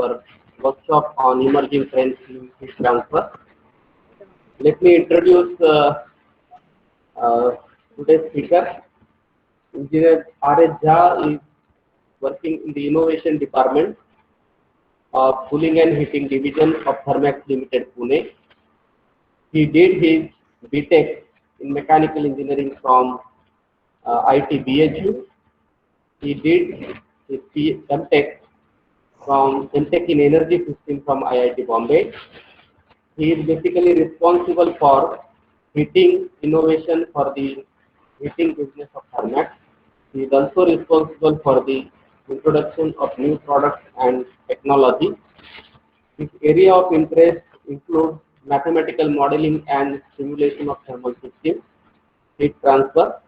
our workshop on emerging trends in heat transfer. Let me introduce today's speaker. Engineer R.S. Jha is working in the innovation department of Cooling and Heating Division of Thermax Limited, Pune. He did his BTech in Mechanical Engineering from IT BHU. He did his MTech in Energy System from IIT Bombay. He is basically responsible for heating innovation for the heating business of Thermax. He is also responsible for the introduction of new products and technology. His area of interest includes mathematical modeling and simulation of thermal systems, heat transfer,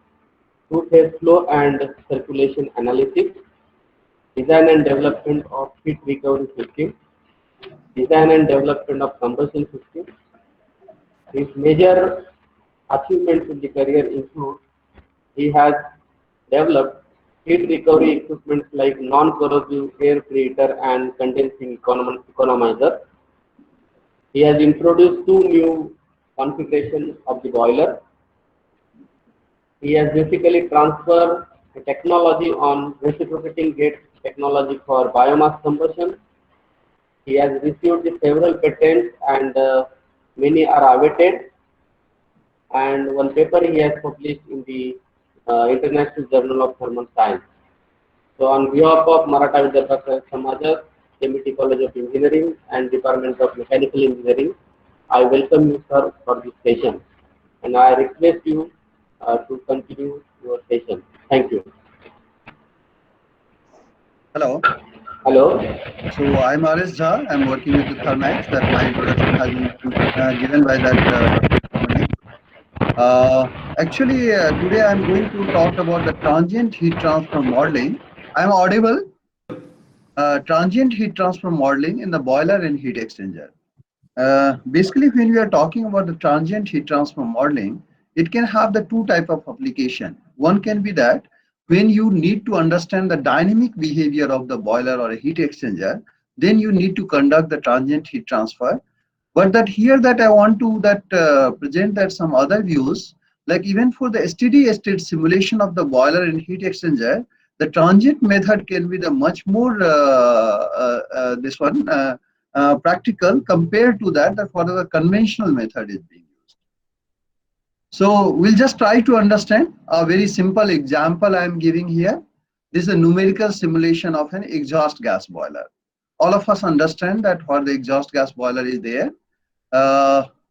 two-phase flow and circulation analysis, design and development of heat recovery systems, design and development of combustion systems. His major achievements in the career include he has developed heat recovery equipment like non-corrosive air preheater and condensing economizer. He has introduced two new configurations of the boiler. He has basically transferred the technology on reciprocating gate technology for biomass combustion. He has received several patents and many are awaited. And one paper he has published in the International Journal of Thermal Science. So on behalf of Maratha Vidyartha Samaja, MIT College of Engineering and Department of Mechanical Engineering, I welcome you, sir, for this session. And I request you to continue your session. Thank you. Hello. Hello. So I'm R.S. Jha. I'm working with the Thermax. That my introduction has been given by that. Actually, today I'm going to talk about the transient heat transfer modeling. I'm audible. Transient heat transfer modeling in the boiler and heat exchanger. Basically, when we are talking about the transient heat transfer modeling, it can have the two type of application. One can be that when you need to understand the dynamic behavior of the boiler or a heat exchanger, then you need to conduct the transient heat transfer. But that here that I want to present that some other views, like even for the steady state simulation of the boiler and heat exchanger, the transient method can be the much more practical compared to that for the conventional method is being used. So we'll just try to understand a very simple example I am giving here. This is a numerical simulation of an exhaust gas boiler. All of us understand that what the exhaust gas boiler is there.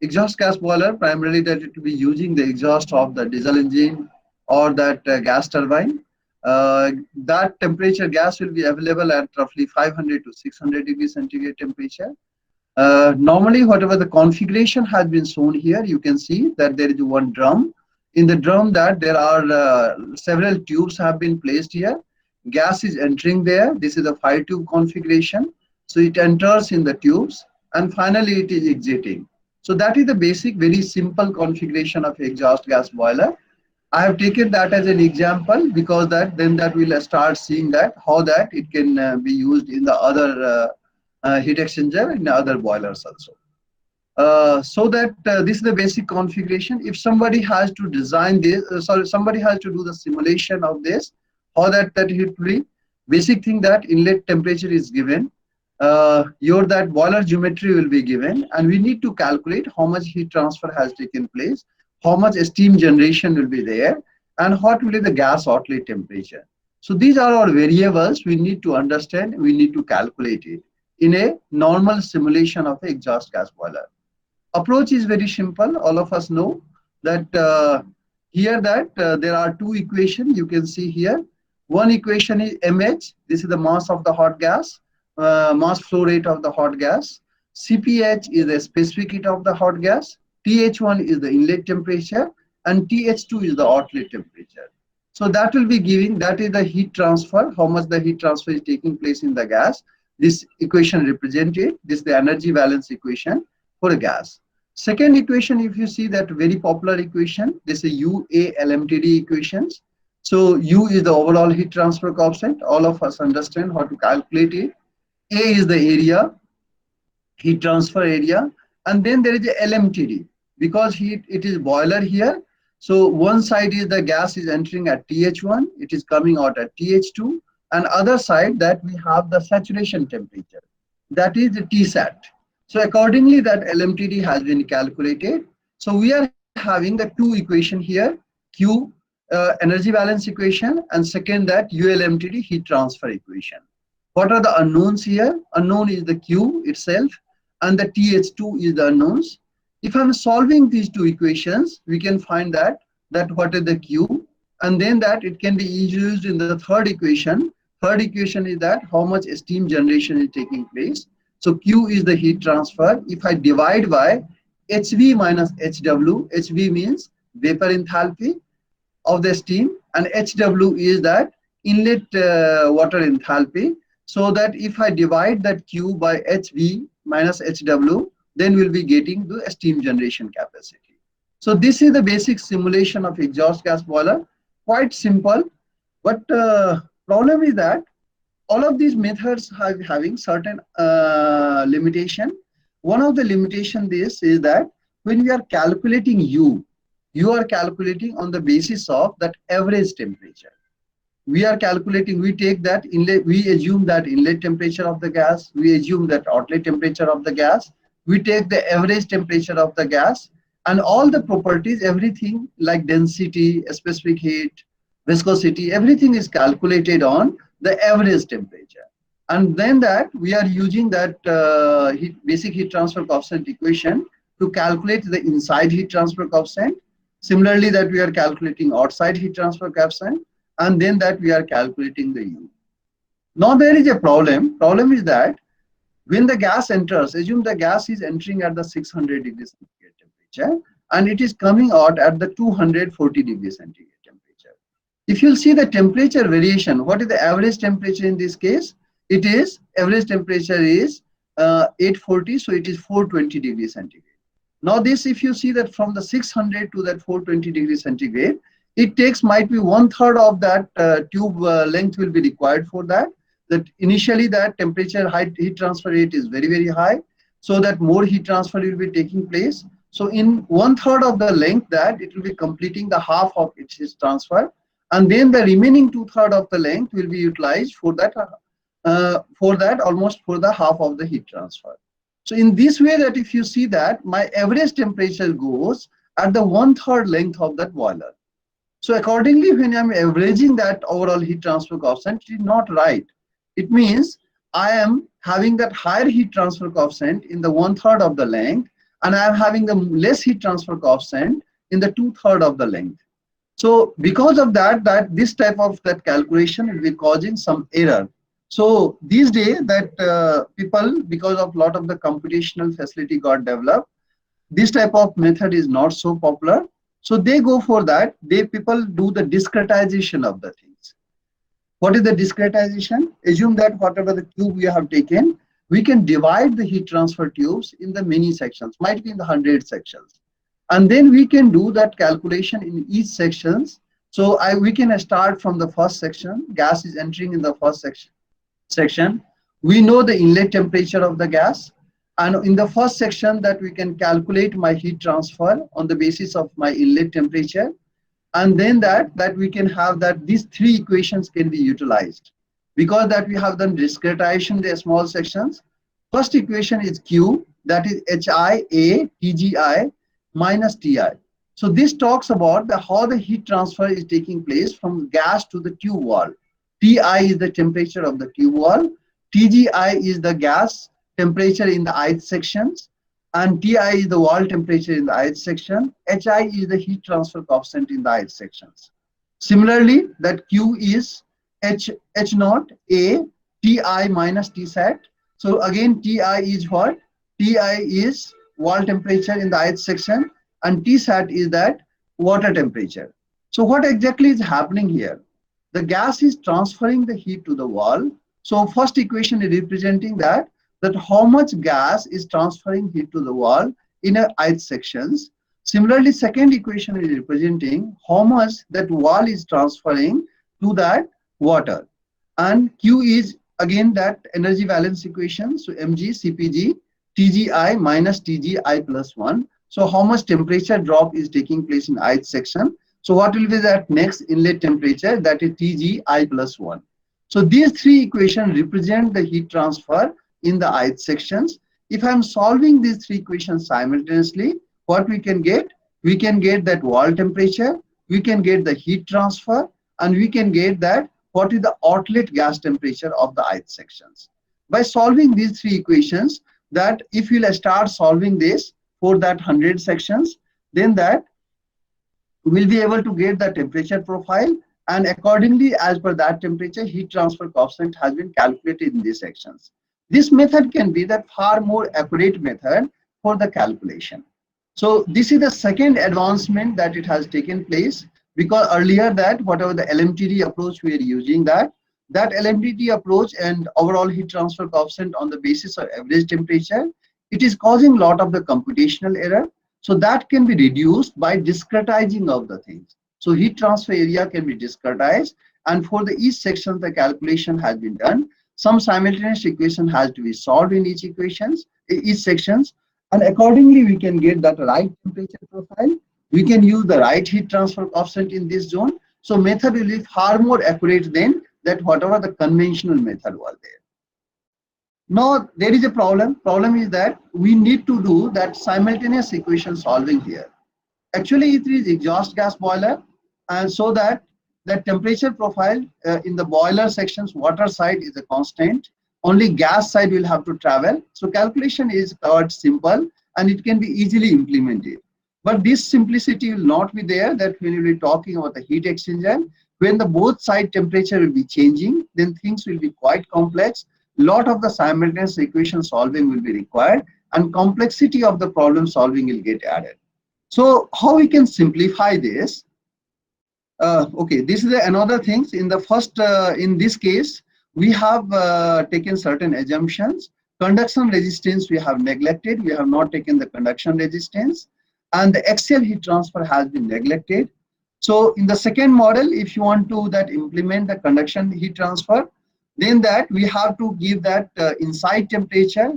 Exhaust gas boiler primarily that it will be using the exhaust of the diesel engine or that gas turbine. That temperature gas will be available at roughly 500 to 600 degrees centigrade temperature. Normally, whatever the configuration has been shown here, you can see that there is one drum. In the drum that there are several tubes have been placed here. Gas is entering there. This is a 5-tube configuration. So it enters in the tubes and finally it is exiting. So that is the basic, very simple configuration of exhaust gas boiler. I have taken that as an example because then we'll start seeing that how that it can be used in the other heat exchanger in other boilers also. So that this is the basic configuration. If somebody has to design this, somebody has to do the simulation of this, how that it will be. Basic thing that inlet temperature is given. Your that boiler geometry will be given, and we need to calculate how much heat transfer has taken place, how much steam generation will be there, and what will be the gas outlet temperature. So these are our variables we need to understand, we need to calculate it in a normal simulation of an exhaust gas boiler. Approach is very simple. All of us know that here that there are two equations you can see here. One equation is mH, this is the mass of the hot gas. Mass flow rate of the hot gas. Cph is the specific heat of the hot gas. Th1 is the inlet temperature and Th2 is the outlet temperature. So that will be giving, that is the heat transfer, how much the heat transfer is taking place in the gas. This equation represents it. This is the energy balance equation for a gas. Second equation, if you see that very popular equation, this is UA LMTD equations. So U is the overall heat transfer coefficient. All of us understand how to calculate it. A is the area, heat transfer area, and then there is a LMTD because it is boiler here. So one side is the gas is entering at TH1, it is coming out at TH2, and other side that we have the saturation temperature, that is the TSAT. So accordingly that LMTD has been calculated. So we are having the two equation here, Q energy balance equation, and second that ULMTD heat transfer equation. What are the unknowns here? Unknown is the Q itself, and the TH2 is the unknowns. If I'm solving these two equations, we can find that what is the Q, and then that it can be used in the third equation. Third equation is that how much steam generation is taking place. So Q is the heat transfer. If I divide by HV minus HW, HV means vapor enthalpy of the steam, and HW is that inlet water enthalpy. So that if I divide that Q by HV minus HW, then we'll be getting the steam generation capacity. So this is the basic simulation of exhaust gas boiler. Quite simple, but problem is that all of these methods are having certain limitation. One of the limitation this is that when we are calculating U, you are calculating on the basis of that average temperature. We are calculating, we take that inlet, we assume that inlet temperature of the gas, we assume that outlet temperature of the gas, we take the average temperature of the gas, and all the properties, everything like density, specific heat, viscosity, everything is calculated on the average temperature. And then that we are using that basic heat transfer coefficient equation to calculate the inside heat transfer coefficient. Similarly, that we are calculating outside heat transfer coefficient, and then that we are calculating the U. Now there is a problem. Problem is that when the gas enters, assume the gas is entering at the 600 degrees centigrade temperature, and it is coming out at the 240 degrees centigrade temperature. If you'll see the temperature variation, what is the average temperature in this case? It is, average temperature is 840, so it is 420 degrees centigrade. Now this, if you see that from the 600 to that 420 degrees centigrade, it takes might be 1/3 of that tube length will be required for that. That initially that temperature heat transfer rate is very, very high, so that more heat transfer will be taking place. So in 1/3 of the length that it will be completing the half of its heat transfer, and then the remaining 2/3 of the length will be utilized for that almost for the half of the heat transfer. So in this way that if you see that my average temperature goes at the 1/3 length of that boiler. So accordingly, when I'm averaging that overall heat transfer coefficient, it is not right. It means I am having that higher heat transfer coefficient in the 1/3 of the length, and I am having the less heat transfer coefficient in the 2/3 of the length. So because of that this type of that calculation will be causing some error. So these days that people, because of lot of the computational facility got developed, this type of method is not so popular. So they go for that. People do the discretization of the things. What is the discretization? Assume that whatever the tube we have taken, we can divide the heat transfer tubes in the many sections, might be in the 100 sections. And then we can do that calculation in each sections. So we can start from the first section. Gas is entering in the first section. We know the inlet temperature of the gas. And in the first section that we can calculate my heat transfer on the basis of my inlet temperature. And then that we can have that these three equations can be utilized. Because that we have done discretization in the small sections. First equation is Q, that is HIA TGI minus TI. So this talks about how the heat transfer is taking place from gas to the tube wall. TI is the temperature of the tube wall. TGI is the gas temperature in the ith sections, and TI is the wall temperature in the ith section. HI is the heat transfer coefficient in the ith sections. Similarly, that Q is H naught A TI minus TSAT. So again, TI is what? TI is wall temperature in the ith section, and TSAT is that water temperature. So what exactly is happening here? The gas is transferring the heat to the wall. So first equation is representing that how much gas is transferring heat to the wall in a ith sections. Similarly, second equation is representing how much that wall is transferring to that water. And Q is again that energy balance equation. So mg cpg tgi minus tgi plus 1. So how much temperature drop is taking place in ith section? So what will be that next inlet temperature? That is tgi plus 1. So these three equations represent the heat transfer in the ith sections. If I'm solving these three equations simultaneously, what we can get? We can get that wall temperature, we can get the heat transfer, and we can get that what is the outlet gas temperature of the ith sections. By solving these three equations, that if we'll start solving this for that 100 sections, then that we'll be able to get the temperature profile, and accordingly as per that temperature heat transfer coefficient has been calculated in these sections. This method can be the far more accurate method for the calculation. So this is the second advancement that it has taken place, because earlier that whatever the LMTD approach we are using, that LMTD approach and overall heat transfer coefficient on the basis of average temperature, it is causing a lot of the computational error. So that can be reduced by discretizing of the things. So heat transfer area can be discretized, and for the each section the calculation has been done. Some simultaneous equation has to be solved in each sections, and accordingly we can get that right temperature profile. We can use the right heat transfer coefficient in this zone. So method will be far more accurate than that whatever the conventional method was there. Now there is a problem. Problem is that we need to do that simultaneous equation solving here. Actually it is exhaust gas boiler, and so that the temperature profile in the boiler sections, water side is a constant, only gas side will have to travel. So calculation is quite simple and it can be easily implemented. But this simplicity will not be there, that when you will be talking about the heat exchanger, when the both side temperature will be changing, then things will be quite complex. Lot of the simultaneous equation solving will be required, and complexity of the problem solving will get added. So how we can simplify this? Okay, this is another thing. In the first, in this case, we have taken certain assumptions. Conduction resistance we have neglected. We have not taken the conduction resistance, and the axial heat transfer has been neglected. So in the second model, if you want to that implement the conduction heat transfer, then that we have to give that inside temperature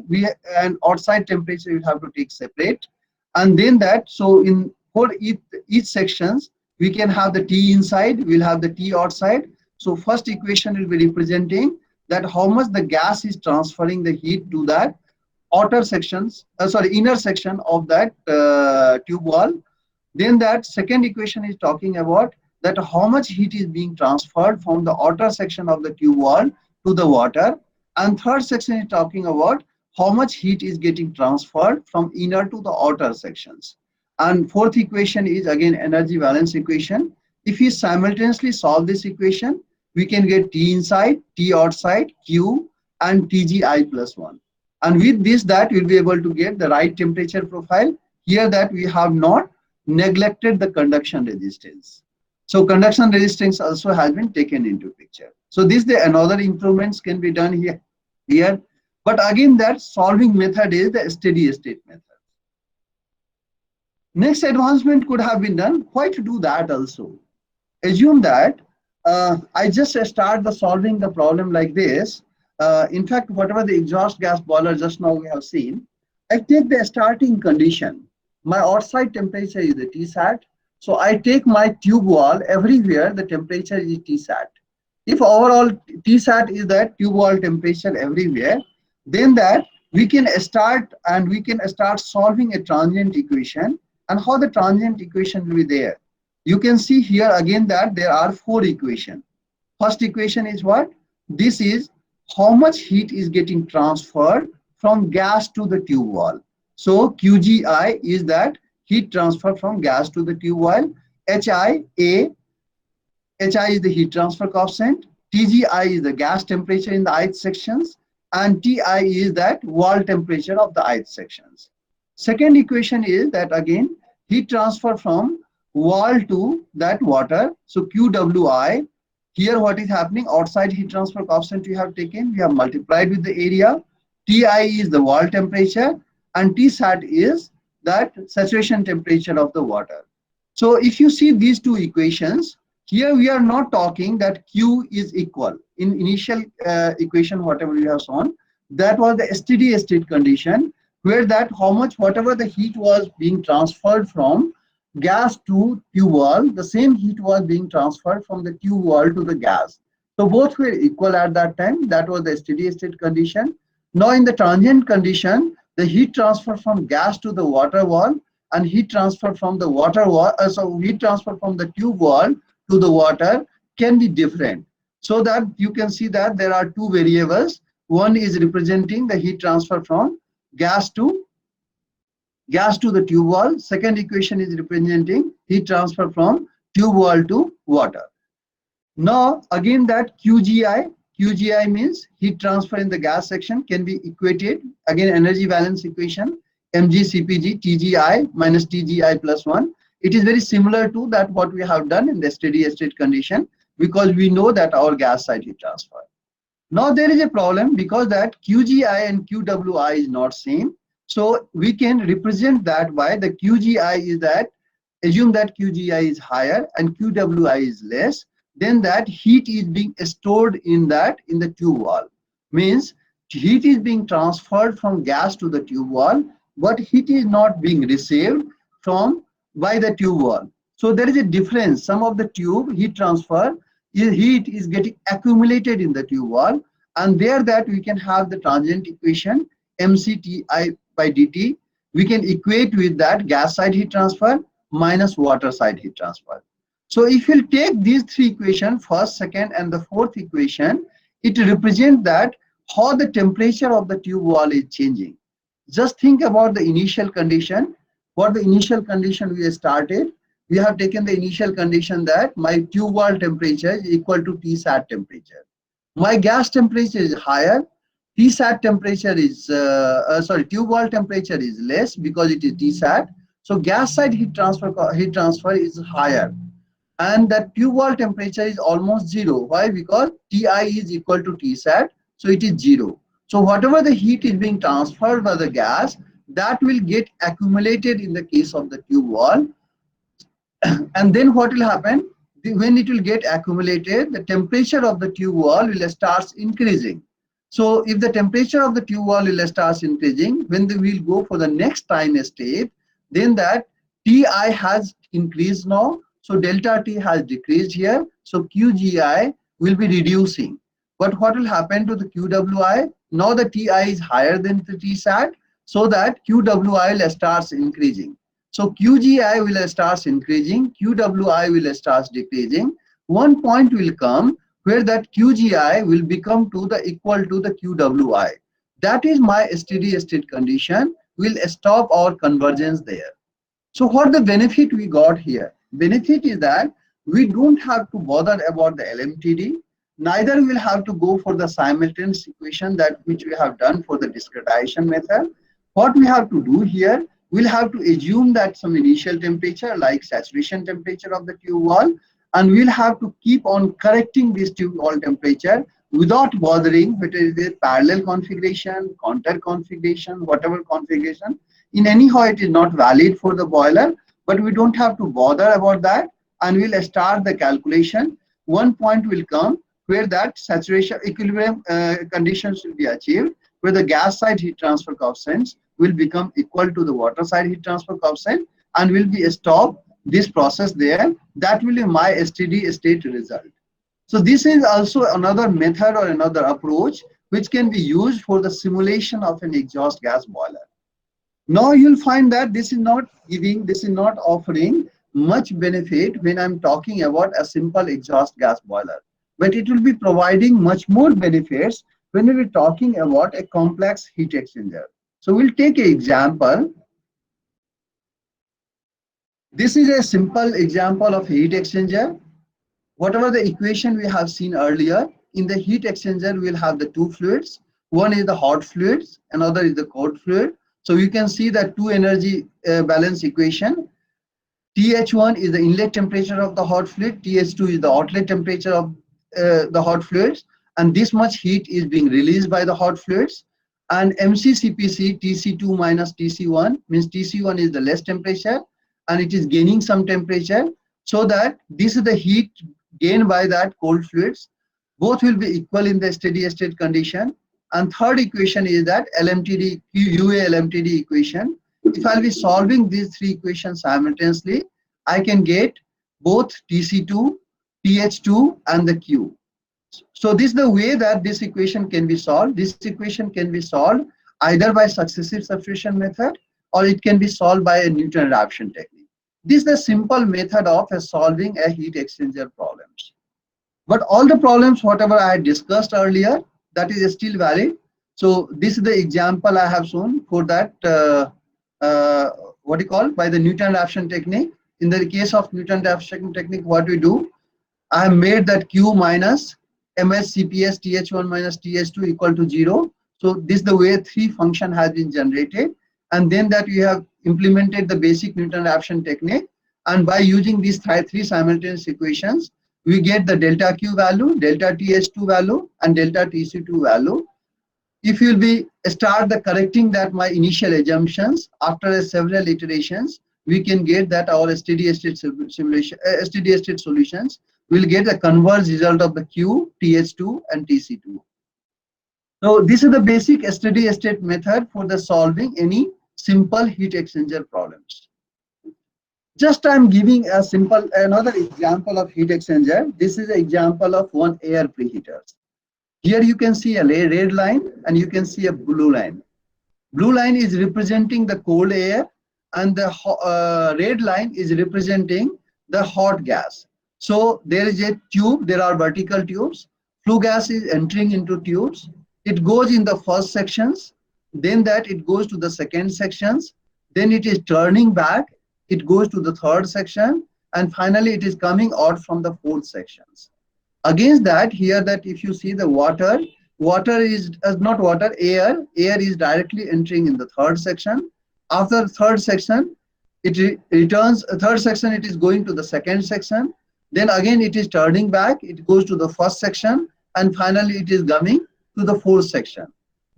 and outside temperature you have to take separate, and then that so in for each sections we can have the T inside, we'll have the T outside. So first equation will be representing that how much the gas is transferring the heat to that outer sections, inner section of that tube wall. Then that second equation is talking about that how much heat is being transferred from the outer section of the tube wall to the water, and third section is talking about how much heat is getting transferred from inner to the outer sections. And fourth equation is again energy balance equation. If we simultaneously solve this equation, we can get T inside, T outside, Q, and TGI plus 1. And with this, that we'll be able to get the right temperature profile. Here that we have not neglected the conduction resistance. So conduction resistance also has been taken into picture. So this the another improvements can be done here. But again, that solving method is the steady state method. Next advancement could have been done. Why to do that also? Assume that I just start the solving the problem like this. In fact, whatever the exhaust gas boiler just now we have seen, I take the starting condition. My outside temperature is the Tsat. So I take my tube wall, everywhere the temperature is Tsat. If overall Tsat is that tube wall temperature everywhere, then that we can start solving a transient equation. And how the transient equation will be there? You can see here again that there are 4 equations. First equation is what? This is how much heat is getting transferred from gas to the tube wall. So QGI is that heat transfer from gas to the tube wall. HI is the heat transfer coefficient. TGI is the gas temperature in the ith sections, and TI is that wall temperature of the ith sections. Second equation is that again heat transfer from wall to that water. So QWI, here what is happening, outside heat transfer coefficient we have taken, we have multiplied with the area. TI is the wall temperature, and Tsat is that saturation temperature of the water. So if you see these two equations, here we are not talking that Q is equal. in initial equation, whatever we have shown, that was the steady state condition, where that how much whatever the heat was being transferred from gas to tube wall, the same heat was being transferred from the tube wall to the gas. So both were equal at that time. That was the steady state condition. Now in the transient condition, the heat transfer from gas to the water wall and heat transfer from the water wall, so heat transfer from the tube wall to the water can be different. So that you can see that there are two variables. One is representing the heat transfer from gas to the tube wall. Second equation is representing heat transfer from tube wall to water. Now again that QGI means heat transfer in the gas section can be equated, again energy balance equation, mgCpg TGI minus TGI plus 1. It is very similar to that what we have done in the steady state condition, because we know that our gas side heat transfer. Now there is a problem because that QGI and QWI is not same. So we can represent that by the QGI is that, assume that QGI is higher and QWI is less, then that heat is being stored in the tube wall. Means heat is being transferred from gas to the tube wall, but heat is not being received by the tube wall. So there is a difference. Some of the tube heat transfer, heat is getting accumulated in the tube wall, and there that we can have the transient equation mCTI by dt. We can equate with that gas side heat transfer minus water side heat transfer. So if you take these three equations, first, second, and the fourth equation, it represents that how the temperature of the tube wall is changing. Just think about the initial condition. What the initial condition we started, we have taken the initial condition that my tube wall temperature is equal to Tsat temperature. My gas temperature is higher. Tsat temperature is, tube wall temperature is less because it is Tsat. So gas side heat transfer is higher. And that tube wall temperature is almost zero. Why? Because Ti is equal to Tsat, so it is zero. So whatever the heat is being transferred by the gas, that will get accumulated in the case of the tube wall. And then what will happen? When it will get accumulated, the temperature of the tube wall will start increasing. So if the temperature of the tube wall will start increasing, when we will go for the next time step, then that Ti has increased now. So delta T has decreased here. So QGI will be reducing. But what will happen to the QWI? Now the Ti is higher than the Tsat, so that QWI will start increasing. So QGI will start increasing, QWI will start decreasing. One point will come where that QGI will become equal to the QWI. That is my steady state condition. Will stop our convergence there. So what the benefit we got here? Benefit is that we don't have to bother about the LMTD. Neither will have to go for the simultaneous equation that which we have done for the discretization method. What we have to do here, we'll have to assume that some initial temperature like saturation temperature of the tube wall, and we'll have to keep on correcting this tube wall temperature without bothering whether it is parallel configuration, counter configuration, whatever configuration. In anyhow, it is not valid for the boiler, but we don't have to bother about that, and we'll start the calculation. One point will come where that saturation equilibrium conditions will be achieved, where the gas side heat transfer coefficients will become equal to the water side heat transfer coefficient, and will be stop this process there. That will be my steady state result. So this is also another method or another approach which can be used for the simulation of an exhaust gas boiler. Now you'll find that this is not offering much benefit when I'm talking about a simple exhaust gas boiler, but it will be providing much more benefits when we're talking about a complex heat exchanger. So we'll take an example. This is a simple example of heat exchanger. Whatever the equation we have seen earlier, in the heat exchanger we'll have the two fluids. One is the hot fluids, another is the cold fluid. So you can see that two energy balance equation. TH1 is the inlet temperature of the hot fluid, TH2 is the outlet temperature of the hot fluids, and this much heat is being released by the hot fluids. And MCCPC TC2 minus TC1 means TC1 is the less temperature and it is gaining some temperature, so that this is the heat gained by that cold fluids. Both will be equal in the steady state condition. And third equation is that LMTD, UA LMTD equation. If I'll be solving these three equations simultaneously, I can get both TC2, TH2, and the Q. So this is the way that this equation can be solved. This equation can be solved either by successive substitution method, or it can be solved by a Newton raphson technique. This is the simple method of solving a heat exchanger problems. But all the problems, whatever I discussed earlier, that is still valid. So this is the example I have shown for that, what you call, by the Newton raphson technique. In the case of Newton raphson technique, what we do, I have made that Q minus ms CPS TH1 minus TH2 equal to 0. So this is the way three function has been generated. And then that we have implemented the basic Newton raphson technique. And by using these three simultaneous equations, we get the delta Q value, delta TH2 value, and delta TC2 value. If you'll be start the correcting that my initial assumptions after several iterations, we can get that our steady state simulation, steady state solutions will get a converged result of the Q, TH2, and TC2. So this is the basic steady state method for the solving any simple heat exchanger problems. Just I'm giving a simple another example of heat exchanger. This is an example of one air preheater. Here you can see a red line and you can see a blue line. Blue line is representing the cold air and the red line is representing the hot gas. So there is a tube, there are vertical tubes. Flue gas is entering into tubes. It goes in the first sections, then that it goes to the second sections, then it is turning back. It goes to the third section, and finally it is coming out from the fourth sections. Against that, here that if you see the water is not water, air is directly entering in the third section. After the third section, it returns, third section it is going to the second section, then again it is turning back, it goes to the first section, and finally it is coming to the fourth section.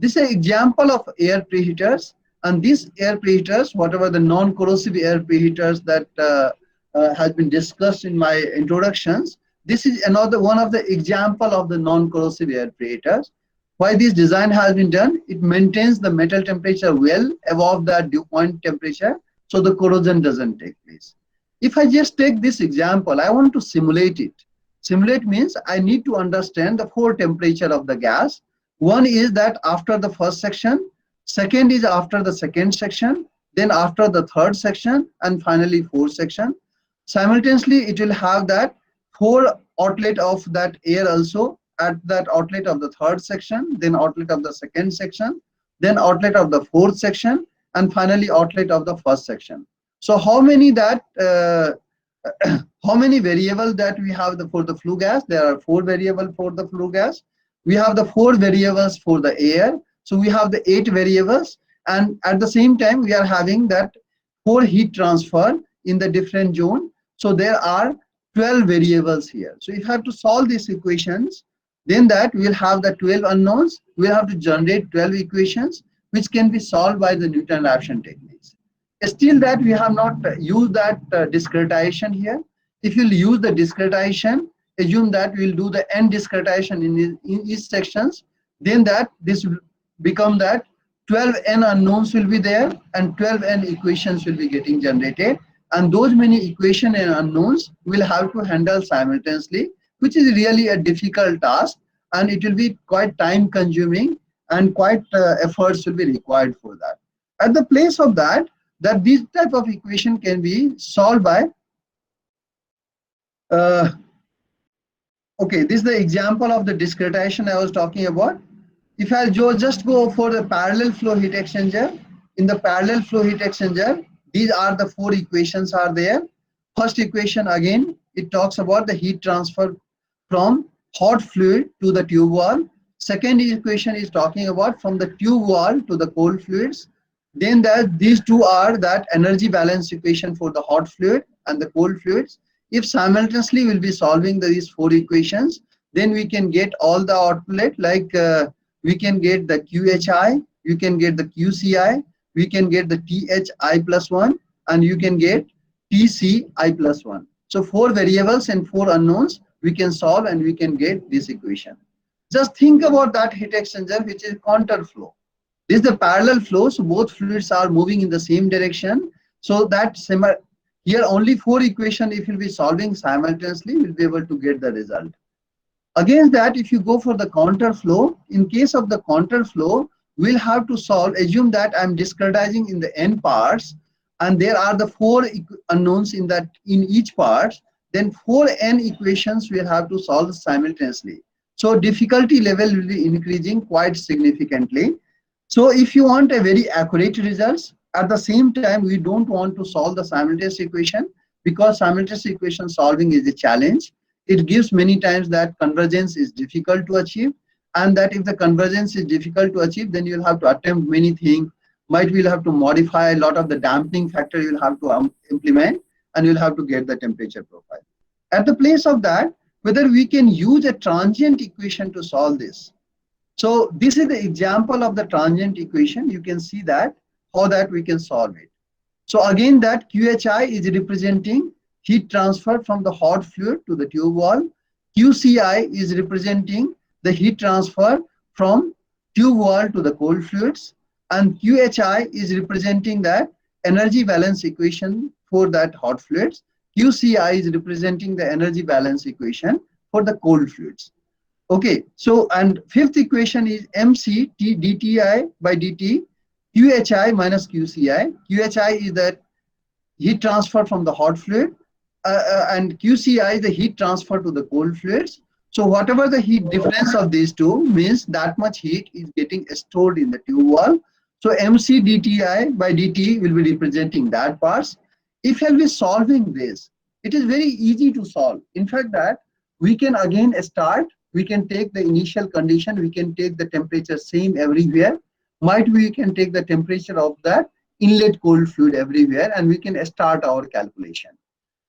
This is an example of air preheaters. And these air preheaters, whatever the non-corrosive air preheaters that has been discussed in my introductions, this is another one of the example of the non-corrosive air preheaters. Why this design has been done? It maintains the metal temperature well above that dew point temperature, so the corrosion doesn't take place. If I just take this example, I want to simulate it. Simulate means I need to understand the four temperature of the gas. One is that after the first section, second is after the second section, then after the third section, and finally fourth section. Simultaneously, it will have that four outlet of that air also at that outlet of the third section, then outlet of the second section, then outlet of the fourth section, and finally outlet of the first section. So how many that how many variables that we have for the flue gas? There are four variables for the flue gas. We have the four variables for the air. So we have the 8 variables, and at the same time we are having that 4 heat transfer in the different zone. So there are 12 variables here. So if I have to solve these equations, then that we'll have the 12 unknowns. We'll have to generate 12 equations which can be solved by the Newton raphson techniques. Still that we have not used that discretization here. If you'll use the discretization, assume that we'll do the n discretization in each sections, then that this will become that 12n unknowns will be there and 12n equations will be getting generated, and those many equation and unknowns will have to handle simultaneously, which is really a difficult task, and it will be quite time consuming and quite efforts will be required for that. At the place of that this type of equation can be solved by okay, this is the example of the discretization I was talking about. If I just go for the parallel flow heat exchanger, in the parallel flow heat exchanger, these are the 4 equations are there. First equation, again, it talks about the heat transfer from hot fluid to the tube wall. Second equation is talking about from the tube wall to the cold fluids. Then these two are that energy balance equation for the hot fluid and the cold fluids. If simultaneously we'll be solving these 4 equations, then we can get all the outlet, like we can get the QHI, you can get the QCI, we can get the THI plus 1, and you can get TCI plus 1. So 4 variables and 4 unknowns we can solve and we can get this equation. Just think about that heat exchanger, which is counter flow. This is the parallel flow, so both fluids are moving in the same direction. So that here only 4 equations, if you'll be solving simultaneously, we'll be able to get the result. Against that, if you go for the counter flow, in case of the counter flow, we'll have to solve, assume that I'm discretizing in the n parts, and there are the 4 unknowns in each part, then 4n equations we'll have to solve simultaneously. So difficulty level will be increasing quite significantly. So if you want a very accurate results, at the same time, we don't want to solve the simultaneous equation, because simultaneous equation solving is a challenge. It gives many times that convergence is difficult to achieve, and that if the convergence is difficult to achieve, then you'll have to attempt many things. Might we'll have to modify a lot of the damping factor you'll have to implement, and you'll have to get the temperature profile. At the place of that, whether we can use a transient equation to solve this. So this is the example of the transient equation. You can see that how that we can solve it. So again, that QHI is representing heat transfer from the hot fluid to the tube wall. QCI is representing the heat transfer from tube wall to the cold fluids. And QHI is representing that energy balance equation for that hot fluids. QCI is representing the energy balance equation for the cold fluids. Okay, so and fifth equation is MC dTi by dt, QHI minus QCI. QHI is the heat transfer from the hot fluid, and QCI is the heat transfer to the cold fluids. So whatever the heat difference of these two means that much heat is getting stored in the tube wall. So MC dTi by dt will be representing that parts. If I'll be solving this, it is very easy to solve. In fact, that we can again start. We can take the initial condition. We can take the temperature same everywhere. Might we can take the temperature of that inlet cold fluid everywhere, and we can start our calculation.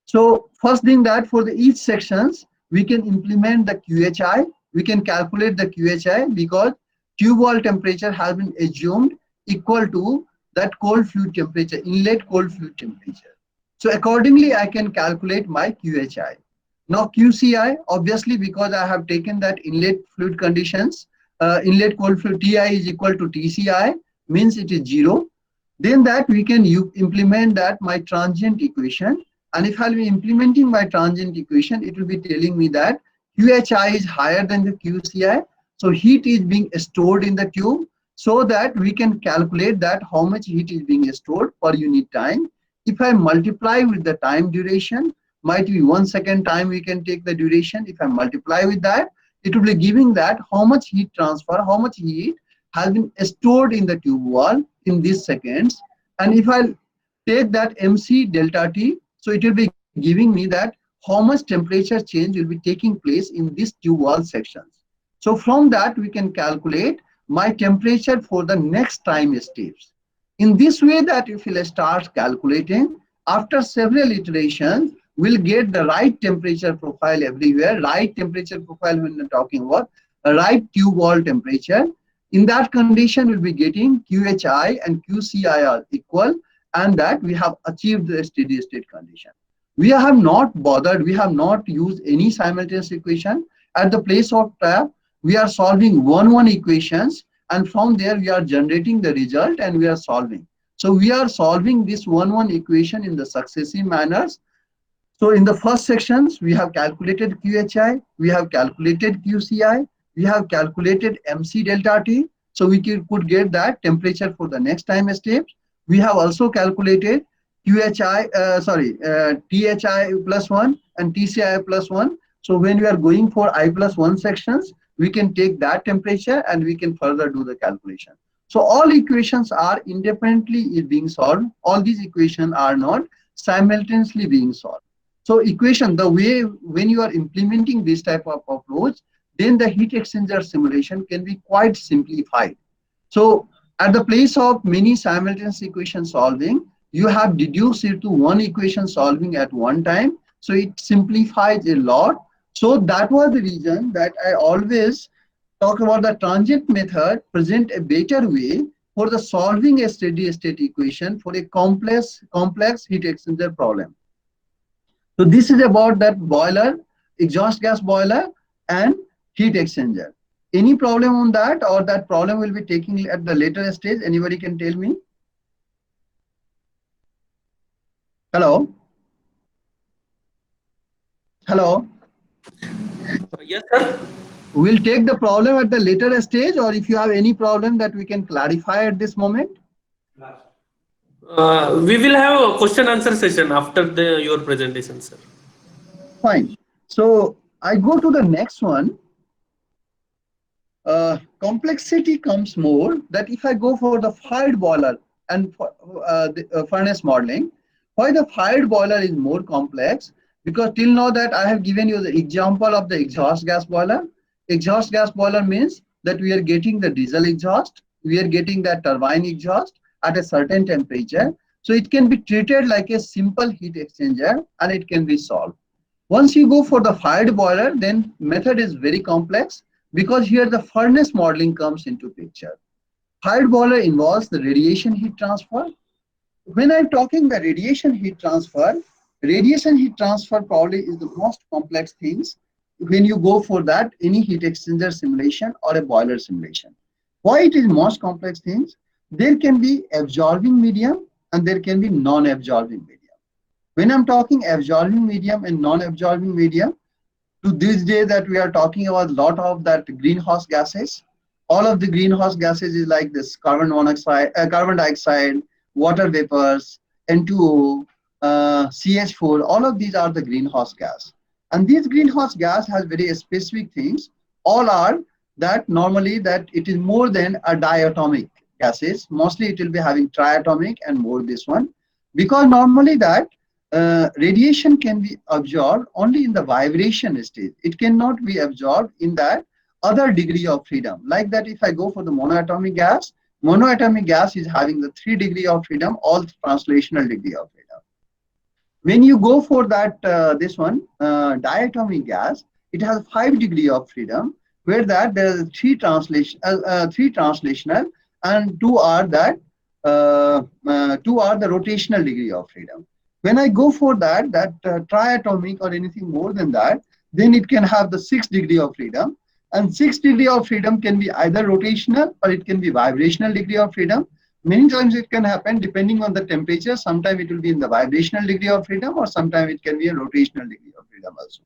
So first thing that for the each sections, we can implement the QHI. We can calculate the QHI because tube wall temperature has been assumed equal to that cold fluid temperature, inlet cold fluid temperature. So accordingly, I can calculate my QHI. Now QCI, obviously, because I have taken that inlet fluid conditions, inlet cold fluid Ti is equal to TCI, means it is 0. Then that we can implement that my transient equation. And if I'll be implementing my transient equation, it will be telling me that QHI is higher than the QCI. So heat is being stored in the tube, so that we can calculate that how much heat is being stored per unit time. If I multiply with the time duration, might be 1 second time we can take the duration. If I multiply with that, it will be giving that how much heat transfer, how much heat has been stored in the tube wall in these seconds. And if I take that MC delta T, so it will be giving me that how much temperature change will be taking place in this tube wall sections. So from that we can calculate my temperature for the next time steps. In this way that if we'll start calculating, after several iterations, we'll get the right temperature profile everywhere. Right temperature profile when we're talking about a right tube wall temperature. In that condition, we'll be getting QHI and QCI are equal, and that we have achieved the steady state condition. We have not bothered, we have not used any simultaneous equation. At the place of tab, we are solving 1-1 equations, and from there we are generating the result and we are solving. So we are solving this 1-1 equation in the successive manners. So in the first sections, we have calculated QHI, we have calculated QCI, we have calculated MC delta T. So we could get that temperature for the next time steps. We have also calculated THI plus 1 and TCI plus 1. So when we are going for I plus 1 sections, we can take that temperature and we can further do the calculation. So all equations are independently being solved. All these equations are not simultaneously being solved. So equation, the way when you are implementing this type of approach, then the heat exchanger simulation can be quite simplified. So at the place of many simultaneous equation solving, you have deduced it to one equation solving at one time. So it simplifies a lot. So that was the reason that I always talk about the transient method present a better way for the solving a steady state equation for a complex heat exchanger problem. So this is about that boiler exhaust gas boiler and heat exchanger. Any problem on that, or that problem will be taking at the later stage? Anybody can tell me? Hello? Hello? Yes, sir. We'll take the problem at the later stage, or if you have any problem that we can clarify at this moment. We will have a question answer session after your presentation, sir. Fine. So I go to the next one. Complexity comes more that if I go for the fired boiler and for, the furnace modeling, why the fired boiler is more complex? Because till now that I have given you the example of the exhaust gas boiler. Exhaust gas boiler means that we are getting the diesel exhaust, we are getting that turbine exhaust at a certain temperature. So it can be treated like a simple heat exchanger and it can be solved. Once you go for the fired boiler, then method is very complex because here the furnace modeling comes into picture. Fired boiler involves the radiation heat transfer. When I'm talking the radiation heat transfer probably is the most complex things when you go for that any heat exchanger simulation or a boiler simulation. Why it is most complex things? There can be absorbing medium and there can be non-absorbing medium. When I'm talking absorbing medium and non-absorbing medium, to this day that we are talking about a lot of that greenhouse gases. All of the greenhouse gases is like this carbon monoxide, carbon dioxide, water vapors, N2O, CH4, all of these are the greenhouse gas. And these greenhouse gas has very specific things. All are that normally that it is more than a diatomic gases. Mostly it will be having triatomic and more this one. Because normally that radiation can be absorbed only in the vibration stage. It cannot be absorbed in that other degree of freedom. Like that if I go for the monoatomic gas is having the 3 degree of freedom, all translational degree of freedom. When you go for that this one diatomic gas, it has 5 degree of freedom, where that there is 3 translational and 2 are that 2 are the rotational degree of freedom. When I go for that triatomic or anything more than that, then it can have the 6 degree of freedom, and 6 degree of freedom can be either rotational or it can be vibrational degree of freedom. Many times it can happen depending on the temperature. Sometimes it will be in the vibrational degree of freedom, or sometimes it can be a rotational degree of freedom also.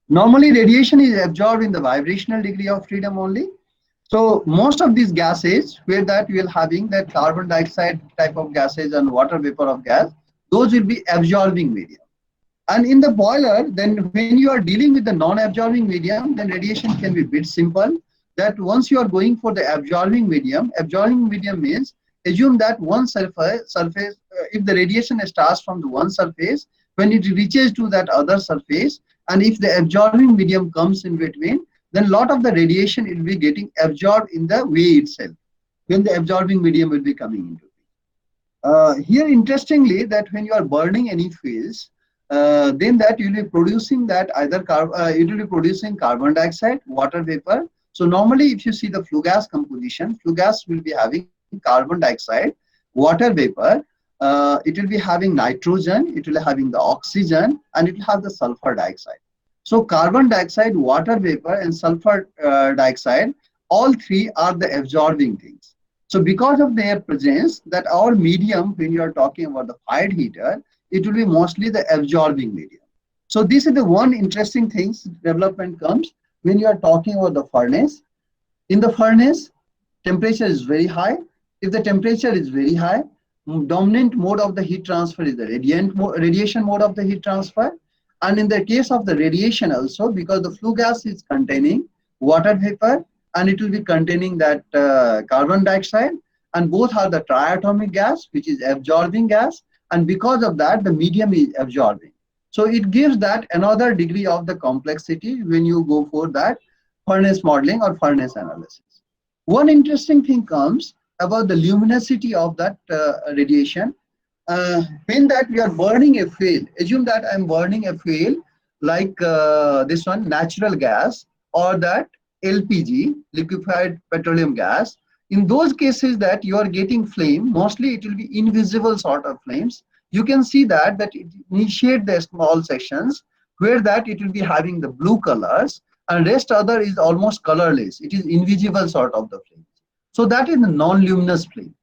Normally radiation is absorbed in the vibrational degree of freedom only. So most of these gases where that we are having that carbon dioxide type of gases and water vapor of gas, those will be absorbing medium. And in the boiler, then when you are dealing with the non-absorbing medium, then radiation can be a bit simple. That once you are going for the absorbing medium means assume that one surface, if the radiation starts from the one surface, when it reaches to that other surface, and if the absorbing medium comes in between, then a lot of the radiation will be getting absorbed in the way itself, when the absorbing medium will be coming into it. Here, interestingly, that when you are burning any fuels, then that you will be producing that either it will be producing carbon dioxide, water vapor. So normally, if you see the flue gas composition, flue gas will be having carbon dioxide, water vapor. It will be having nitrogen, it will be having the oxygen, and it will have the sulfur dioxide. So carbon dioxide, water vapor, and sulfur dioxide, all 3 are the absorbing things. So because of their presence, that our medium, when you are talking about the fired heater, it will be mostly the absorbing medium. So this is the one interesting things development comes when you are talking about the furnace. In the furnace, temperature is very high. If the temperature is very high, dominant mode of the heat transfer is the radiation mode of the heat transfer. And in the case of the radiation also, because the flue gas is containing water vapor and it will be containing that carbon dioxide, and both are the triatomic gas, which is absorbing gas, and because of that, the medium is absorbing. So it gives that another degree of the complexity when you go for that furnace modeling or furnace analysis. One interesting thing comes about the luminosity of that radiation. When that we are burning a fuel, assume that I'm burning a fuel like this one, natural gas, or that LPG, liquefied petroleum gas. In those cases that you are getting flame, mostly it will be invisible sort of flames. You can see that it initiate the small sections where that it will be having the blue colors, and rest other is almost colorless. It is invisible sort of the flame. So that is the non-luminous flame.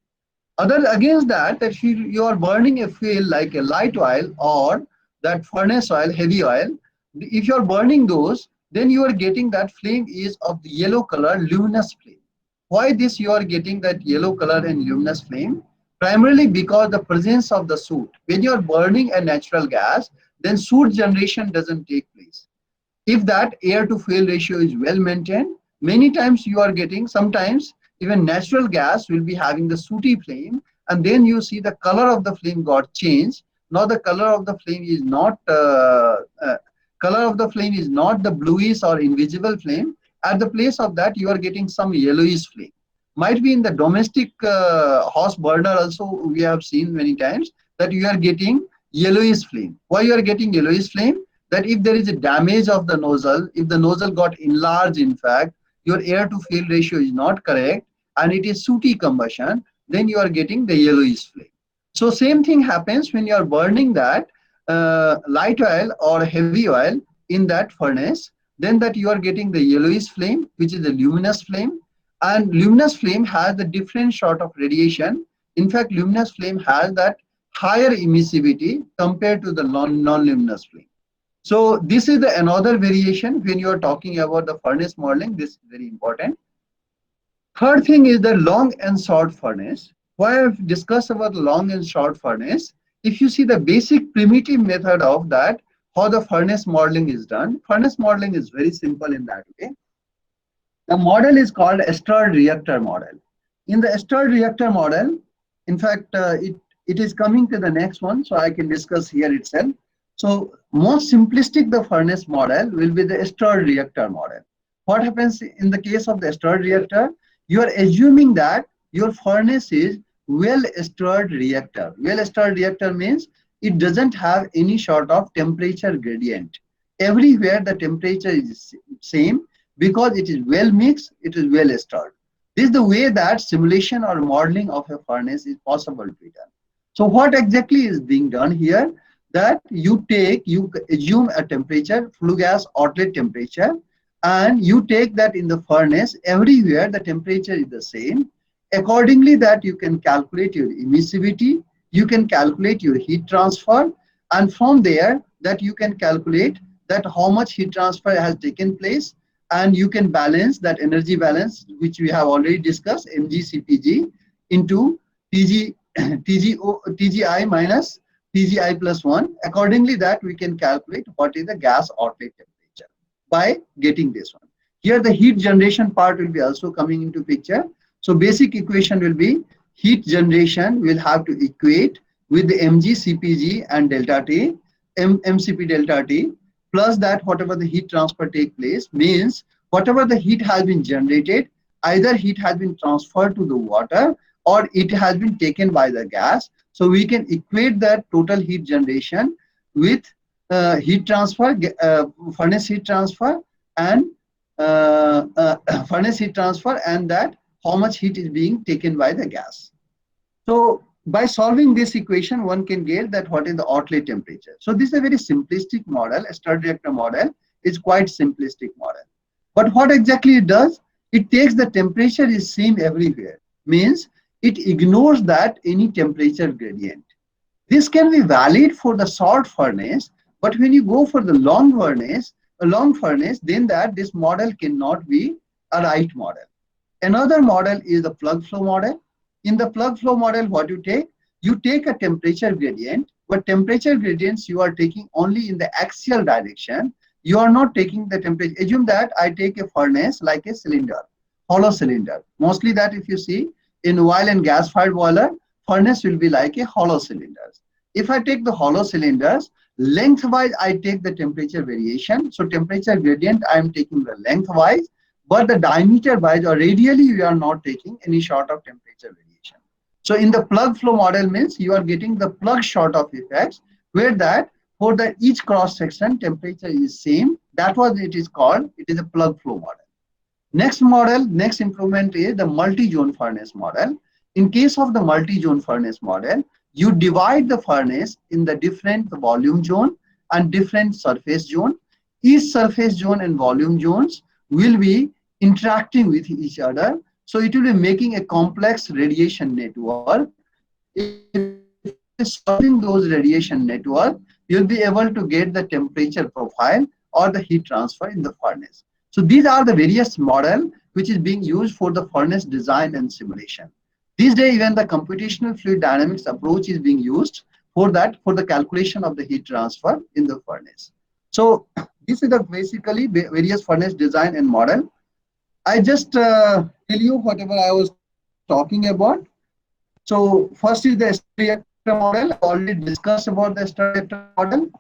Other against that, if you are burning a fuel like a light oil or that furnace oil, heavy oil, if you are burning those, then you are getting that flame is of the yellow color, luminous flame. Why this you are getting that yellow color and luminous flame? Primarily because the presence of the soot. When you are burning a natural gas, then soot generation doesn't take place. If that air to fuel ratio is well maintained, many times you are getting, sometimes even natural gas will be having the sooty flame, and then you see the color of the flame got changed. Now the color of the flame is not the bluish or invisible flame. At the place of that, you are getting some yellowish flame. Might be in the domestic house burner also, we have seen many times that you are getting yellowish flame. Why you are getting yellowish flame? That if there is a damage of the nozzle, if the nozzle got enlarged, in fact, your air to fuel ratio is not correct and it is sooty combustion, then you are getting the yellowish flame. So same thing happens when you are burning that light oil or heavy oil in that furnace, then that you are getting the yellowish flame, which is the luminous flame. And luminous flame has the different sort of radiation. In fact, luminous flame has that higher emissivity compared to the non-luminous flame. So this is another variation when you are talking about the furnace modeling. This is very important. Third thing is the long and short furnace. Why I've discussed about the long and short furnace. If you see the basic primitive method of that, how the furnace modeling is done. Furnace modeling is very simple in that way. The model is called stirred reactor model. In the stirred reactor model, in fact, it is coming to the next one, so I can discuss here itself. So most simplistic the furnace model will be the stirred reactor model. What happens in the case of the stirred reactor? You are assuming that your furnace is well stirred reactor. Well stirred reactor means it doesn't have any sort of temperature gradient. Everywhere the temperature is same because it is well mixed, it is well stirred. This is the way that simulation or modeling of a furnace is possible to be done. So what exactly is being done here? That you assume a temperature, flue gas outlet temperature, and you take that in the furnace, everywhere the temperature is the same. Accordingly that you can calculate your emissivity, you can calculate your heat transfer, and from there that you can calculate that how much heat transfer has taken place, and you can balance that energy balance, which we have already discussed, mgCpg into TGI minus TGI plus 1. Accordingly that we can calculate what is the gas outlet temperature by getting this one. Here the heat generation part will be also coming into picture. So basic equation will be heat generation will have to equate with the mgCpg and delta T, mCp delta T, plus that whatever the heat transfer take place, means whatever the heat has been generated, either heat has been transferred to the water or it has been taken by the gas. So we can equate that total heat generation with heat transfer, furnace heat transfer, and that how much heat is being taken by the gas. So by solving this equation, one can get that what is the outlet temperature. So this is a very simplistic model. A stirred reactor model is quite simplistic model. But what exactly it does? It takes the temperature is same everywhere. Means it ignores that any temperature gradient. This can be valid for the short furnace, but when you go for the long furnace, then that this model cannot be a right model. Another model is the plug flow model. In the plug flow model, what you take a temperature gradient, but temperature gradients you are taking only in the axial direction. You are not taking the temperature. Assume that I take a furnace like a cylinder, hollow cylinder. Mostly that if you see in oil and gas fired boiler, furnace will be like a hollow cylinders. If I take the hollow cylinders, lengthwise I take the temperature variation. So temperature gradient I am taking the lengthwise, but the diameter wise or radially you are not taking any sort of temperature variation. So in the plug flow model means you are getting the plug sort of effects, where that for the each cross section temperature is same. That was it is called. It is a plug flow model. Next model, next improvement is the multi-zone furnace model. In case of the multi-zone furnace model, you divide the furnace in the different volume zone, and different surface zone. Each surface zone and volume zones will be interacting with each other. So it will be making a complex radiation network. If solving those radiation network, you'll be able to get the temperature profile or the heat transfer in the furnace. So these are the various model which is being used for the furnace design and simulation. These days, even the computational fluid dynamics approach is being used for that, for the calculation of the heat transfer in the furnace. So this is the basically various furnace design and model. I just tell you whatever I was talking about. So first is the STAR reactor model. I already discussed about the STAR reactor model.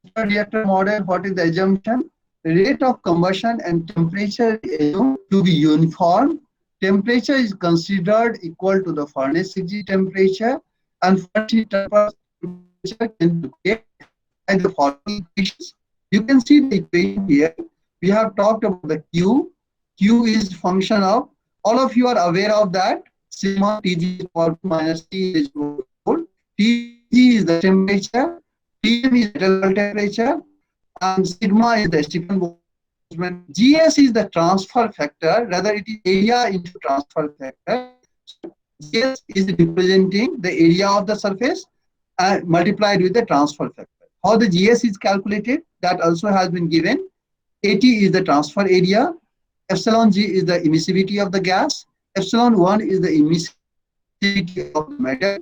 STAR reactor model, what is the assumption? The rate of combustion and temperature is assumed to be uniform. Temperature is considered equal to the furnace exit temperature, and furnace heat transfer temperature can be calculated by the following equations. You can see the equation here. We have talked about the Q. Q is function of, all of you are aware of that, sigma Tg is equal to minus T is equal to Tg is the temperature, Tm is the total temperature, and sigma is the Stephen Boltzmann. Gs is the transfer factor, rather it is area into transfer factor. So Gs is representing the area of the surface and multiplied with the transfer factor. How the Gs is calculated, that also has been given. At is the transfer area, epsilon G is the emissivity of the gas, epsilon 1 is the emissivity of the metal,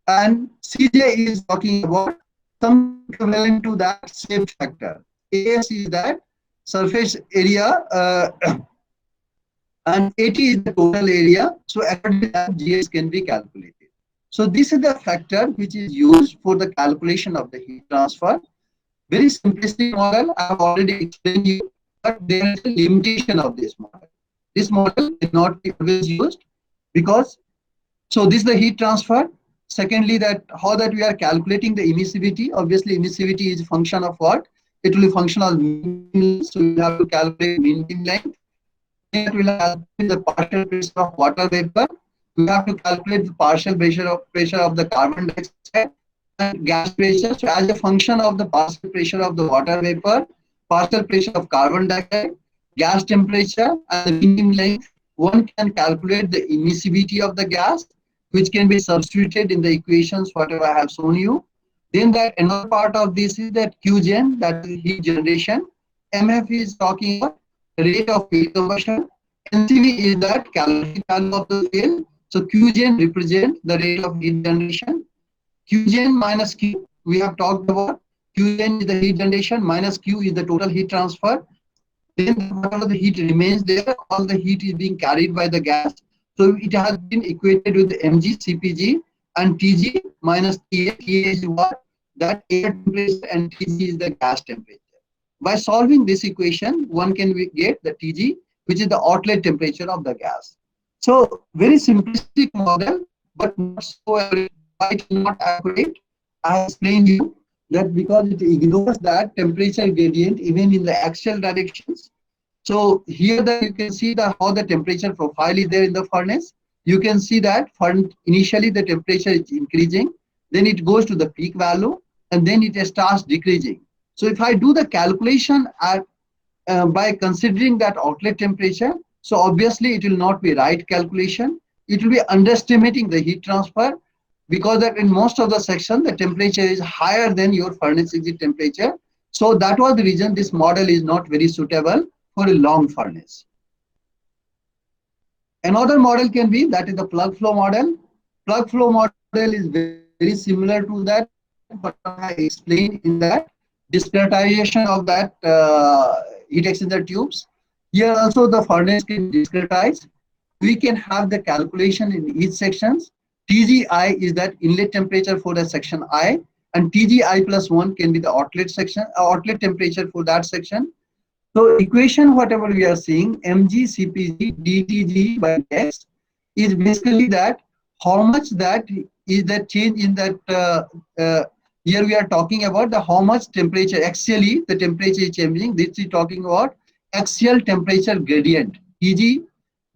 and Cj is talking about some equivalent to that shape factor. As is that surface area and At is the total area. So according to that, Gs can be calculated. So this is the factor which is used for the calculation of the heat transfer. Very simplistic model. I have already explained you, but there is a limitation of this model. This model cannot be always used because, so this is the heat transfer. Secondly, that how that we are calculating the emissivity. Obviously, emissivity is a function of what? It will be function of mean length. So you have to calculate mean beam length. It will calculate the partial pressure of water vapor. We have to calculate the partial pressure of the carbon dioxide and gas pressure. So as a function of the partial pressure of the water vapor, partial pressure of carbon dioxide, gas temperature, and the mean beam length, one can calculate the emissivity of the gas, which can be substituted in the equations whatever I have shown you. Then that another part of this is that Qgen, that is heat generation. MF is talking about rate of fuel conversion. NCV is that calorific value of the fuel. So Qgen represents the rate of heat generation. Qgen minus Q, we have talked about. Qgen is the heat generation, minus Q is the total heat transfer. Then whatever the heat remains there, all the heat is being carried by the gas. So it has been equated with the mg, cpg, and tg minus ta. Ta is what? That air temperature, and tg is the gas temperature. By solving this equation, one can get the tg, which is the outlet temperature of the gas. So very simplistic model, but not so not accurate. I explained you that because it ignores that temperature gradient even in the axial directions. So here that you can see that how the temperature profile is there in the furnace. You can see that initially the temperature is increasing, then it goes to the peak value, and then it starts decreasing. So if I do the calculation at by considering that outlet temperature, so obviously it will not be right calculation. It will be underestimating the heat transfer, because that in most of the section the temperature is higher than your furnace exit temperature. So that was the reason this model is not very suitable for a long furnace. Another model can be, that is the plug flow model. Plug flow model is very similar to that, but I explained in that discretization of that heat exchanger tubes. Here also the furnace can discretize. We can have the calculation in each sections. TGI is that inlet temperature for the section I, and TGI plus 1 can be the outlet section, outlet temperature for that section. So equation whatever we are seeing, mg cpg dTg by x, is basically that how much that is the change in that. Here we are talking about the how much temperature axially the temperature is changing. This is talking about axial temperature gradient. Tg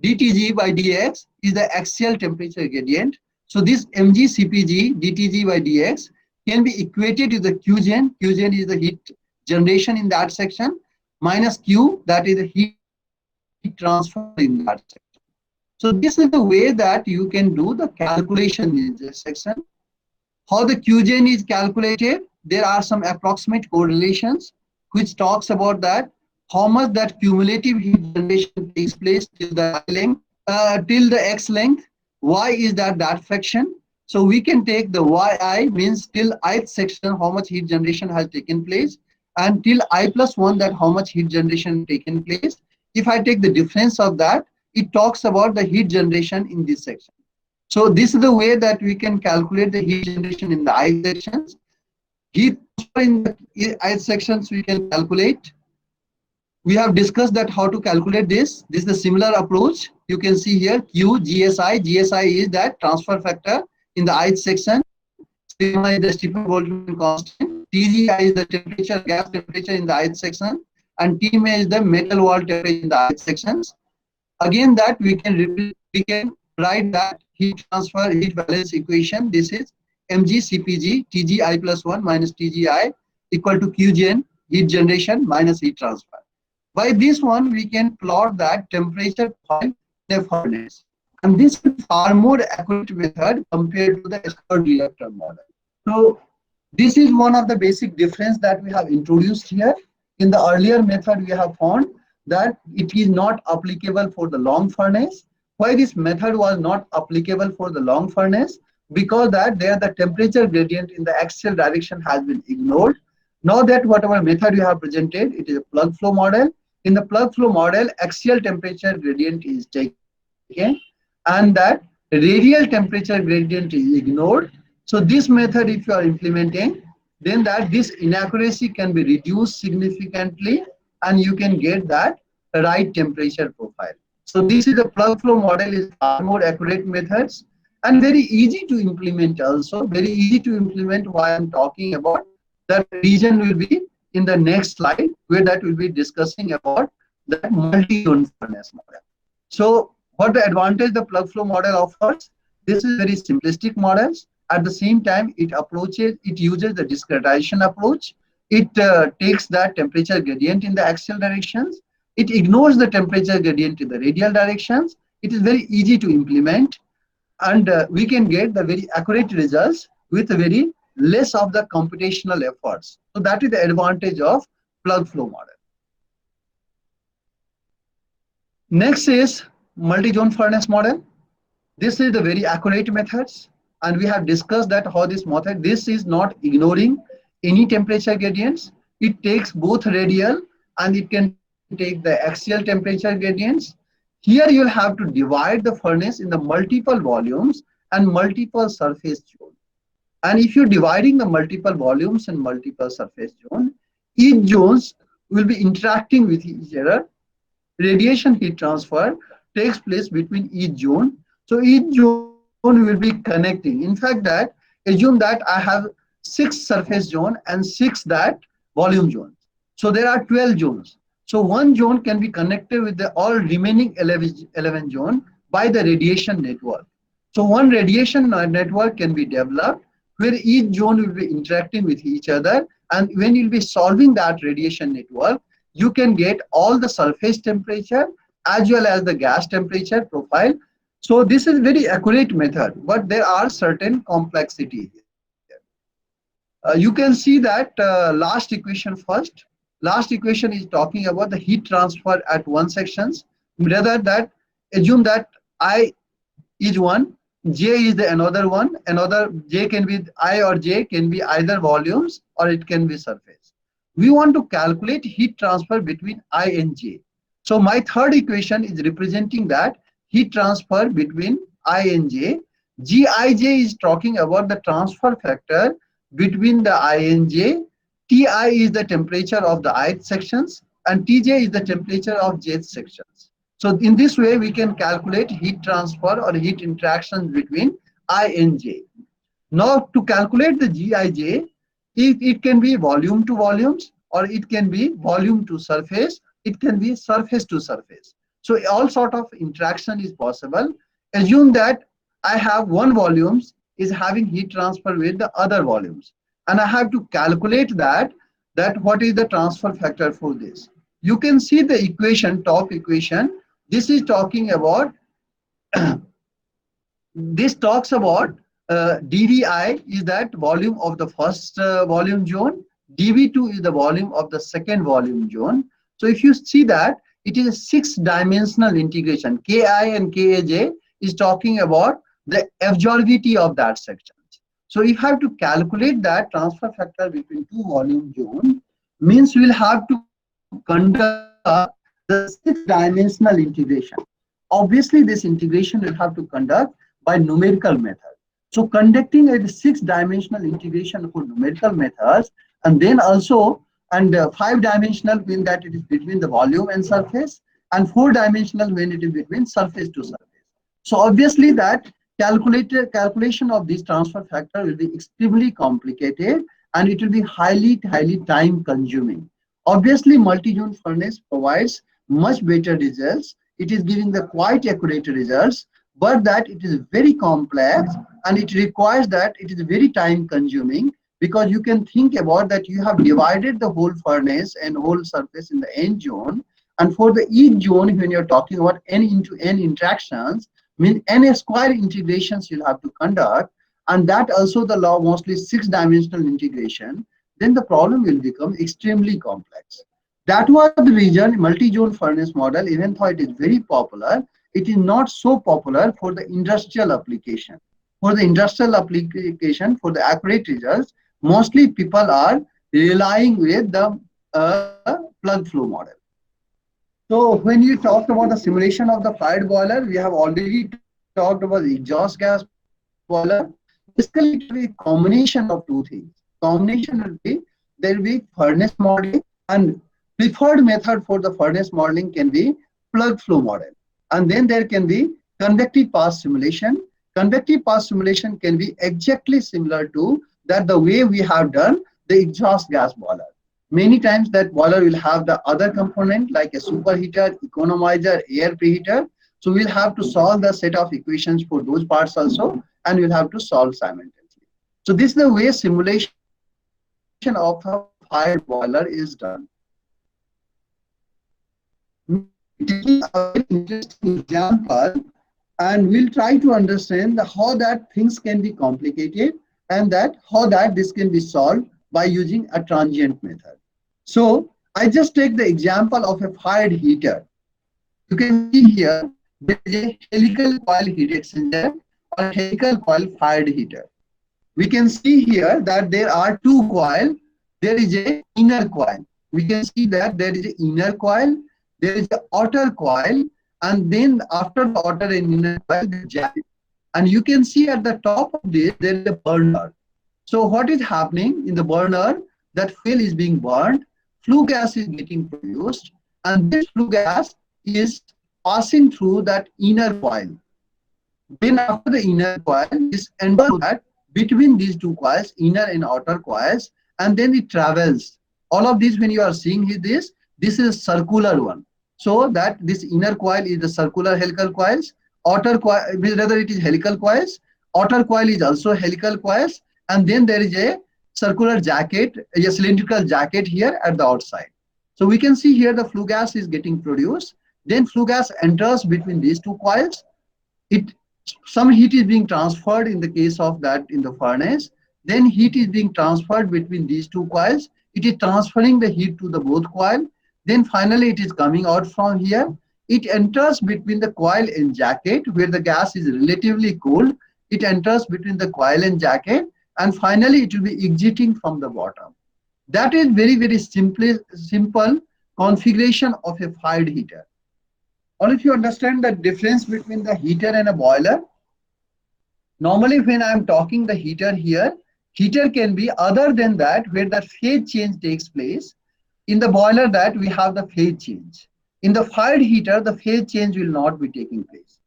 dTg by dx is the axial temperature gradient. So this mg cpg dTg by dx can be equated to the Qgen. Qgen is the heat generation in that section, minus Q, that is the heat transfer in that section. So this is the way that you can do the calculation in this section. How the Qgen is calculated, there are some approximate correlations which talks about that how much that cumulative heat generation takes place till the length, till the x length. Y is that fraction. So we can take the yi means till ith section how much heat generation has taken place, and till I plus 1 that how much heat generation taken place. If I take the difference of that, it talks about the heat generation in this section. So this is the way that we can calculate the heat generation in the ith sections. Heat transfer in the ith sections we can calculate. We have discussed that how to calculate this. This is a similar approach. You can see here Q, GSI. GSI is that transfer factor in the ith section. Sigma is the Stephen Boltzmann constant. TGI is the temperature, gas temperature in the ith section. And Tma is the metal wall temperature in the ith sections. Again, that we can write that heat transfer, heat balance equation. This is mg CPG TGI plus 1 minus TGI equal to Qgen, heat generation minus heat transfer. By this one, we can plot that temperature point in a furnace. And this is far more accurate method compared to the Scurd reactor model. So this is one of the basic difference that we have introduced here. In the earlier method, we have found that it is not applicable for the long furnace. Why this method was not applicable for the long furnace? Because that there the temperature gradient in the axial direction has been ignored. Now that whatever method you have presented, it is a plug flow model. In the plug flow model, axial temperature gradient is taken and that radial temperature gradient is ignored. So this method, if you are implementing, then that this inaccuracy can be reduced significantly and you can get that right temperature profile. So this is the plug flow model is far more accurate methods and very easy to implement also, very easy to implement. Why I'm talking about that region will be in the next slide where that will be discussing about the multi-zone furnace model. So what the advantage the plug flow model offers, this is very simplistic models. At the same time, it uses the discretization approach. It takes that temperature gradient in the axial directions. It ignores the temperature gradient in the radial directions. It is very easy to implement and we can get the very accurate results with very less of the computational efforts. So that is the advantage of plug flow model. Next is multi-zone furnace model. This is the very accurate methods and we have discussed that how this method, this is not ignoring any temperature gradients. It takes both radial and it can take the axial temperature gradients. Here you'll have to divide the furnace in the multiple volumes and multiple surface zones. And if you're dividing the multiple volumes and multiple surface zone, each zones will be interacting with each other. Radiation heat transfer takes place between each zone. So each zone will be connecting. In fact, that assume that I have 6 surface zone and 6 that volume zones. So there are 12 zones. So one zone can be connected with the all remaining 11 zone by the radiation network. So one radiation network can be developed where each zone will be interacting with each other, and when you'll be solving that radiation network, you can get all the surface temperature as well as the gas temperature profile. So this is very accurate method, but there are certain complexity here. You can see that last equation first. Last equation is talking about the heat transfer at one sections. Rather that assume that I is one, J is the another one, another J can be I or J can be either volumes or it can be surface. We want to calculate heat transfer between I and J. So my third equation is representing that heat transfer between I and J. Gij is talking about the transfer factor between the I and J. Ti is the temperature of the ith sections and Tj is the temperature of jth sections. So in this way, we can calculate heat transfer or heat interactions between I and J. Now to calculate the Gij, it can be volume to volumes or it can be volume to surface. It can be surface to surface. So all sort of interaction is possible. Assume that I have one volumes is having heat transfer with the other volumes. and I have to calculate that what is the transfer factor for this. You can see the equation, top equation. This is talking about this talks about dVi is that volume of the first volume zone, dV2 is the volume of the second volume zone. So if you see that it is a 6-dimensional integration, Ki and Kaj is talking about the absorbivity of that section. So if I have to calculate that transfer factor between two volume zones, means we'll have to conduct the 6-dimensional integration. Obviously, this integration will have to conduct by numerical method. So conducting a 6-dimensional integration for numerical methods, and then also, and 5-dimensional when that it is between the volume and surface, and 4-dimensional when it is between surface to surface. So obviously that calculation of this transfer factor will be extremely complicated, and it will be highly time consuming. Obviously, multi-zone furnace provides much better results. It is giving the quite accurate results, but that it is very complex, and it requires that it is very time consuming, because you can think about that you have divided the whole furnace and whole surface in the n zone, and for the each zone when you're talking about n into n interactions, mean n square integrations you'll have to conduct, and that also the law mostly 6-dimensional integration, then the problem will become extremely complex. That was the reason multi-zone furnace model, even though it is very popular, it is not so popular for the industrial application. For the industrial application, for the accurate results, mostly people are relying with the plug flow model. So when you talked about the simulation of the fired boiler, we have already talked about the exhaust gas boiler. Basically, it will be a combination of two things. Combination will be, there will be furnace modeling, and preferred method for the furnace modeling can be plug flow model. And then there can be convective path simulation. Convective path simulation can be exactly similar to that the way we have done the exhaust gas boiler. Many times that boiler will have the other component like a superheater, economizer, air preheater. So we'll have to solve the set of equations for those parts also, and we'll have to solve simultaneously. So this is the way simulation of a fired boiler is done. Taking a very interesting example, and we'll try to understand how that things can be complicated, and that how that this can be solved by using a transient method. So I just take the example of a fired heater. You can see here there is a helical coil heat exchanger or helical coil fired heater. We can see here that there are two coils. There is an inner coil. We can see that there is an inner coil, there is an outer coil, and then after the outer and inner coil, the jacket. And you can see at the top of this, there is a burner. So what is happening in the burner? That fuel is being burned, flue gas is getting produced, and this flue gas is passing through that inner coil. Then after the inner coil, this enters that between these two coils, inner and outer coils, and then it travels. All of this when you are seeing this is a circular one. So that this inner coil is the circular helical coils, outer coil, rather it is helical coils, outer coil is also helical coils, and then there is a circular jacket, a cylindrical jacket here at the outside. So we can see here the flue gas is getting produced. Then flue gas enters between these two coils. Some heat is being transferred in the case of that in the furnace. Then heat is being transferred between these two coils. It is transferring the heat to the both coil. Then finally it is coming out from here. It enters between the coil and jacket where the gas is relatively cold. It enters between the coil and jacket, and finally it will be exiting from the bottom. That is very simple configuration of a fired heater. All of you understand the difference between the heater and a boiler? Normally when I am talking the heater here, heater can be other than that where the phase change takes place. In the boiler that we have the phase change. In the fired heater, the phase change will not be taking place.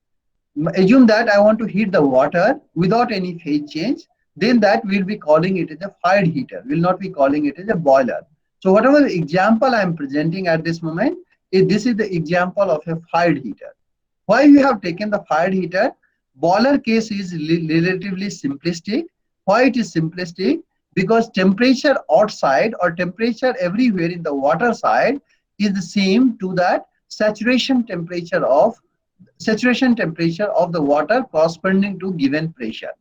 Assume that I want to heat the water without any phase change, then that we'll be calling it as a fired heater. We'll not be calling it as a boiler. So whatever example I am presenting at this moment, this is the example of a fired heater. Why we have taken the fired heater? Boiler case is relatively simplistic. Why it is simplistic? because temperature outside or temperature everywhere in the water side is the same to that saturation temperature of the water corresponding to given pressure.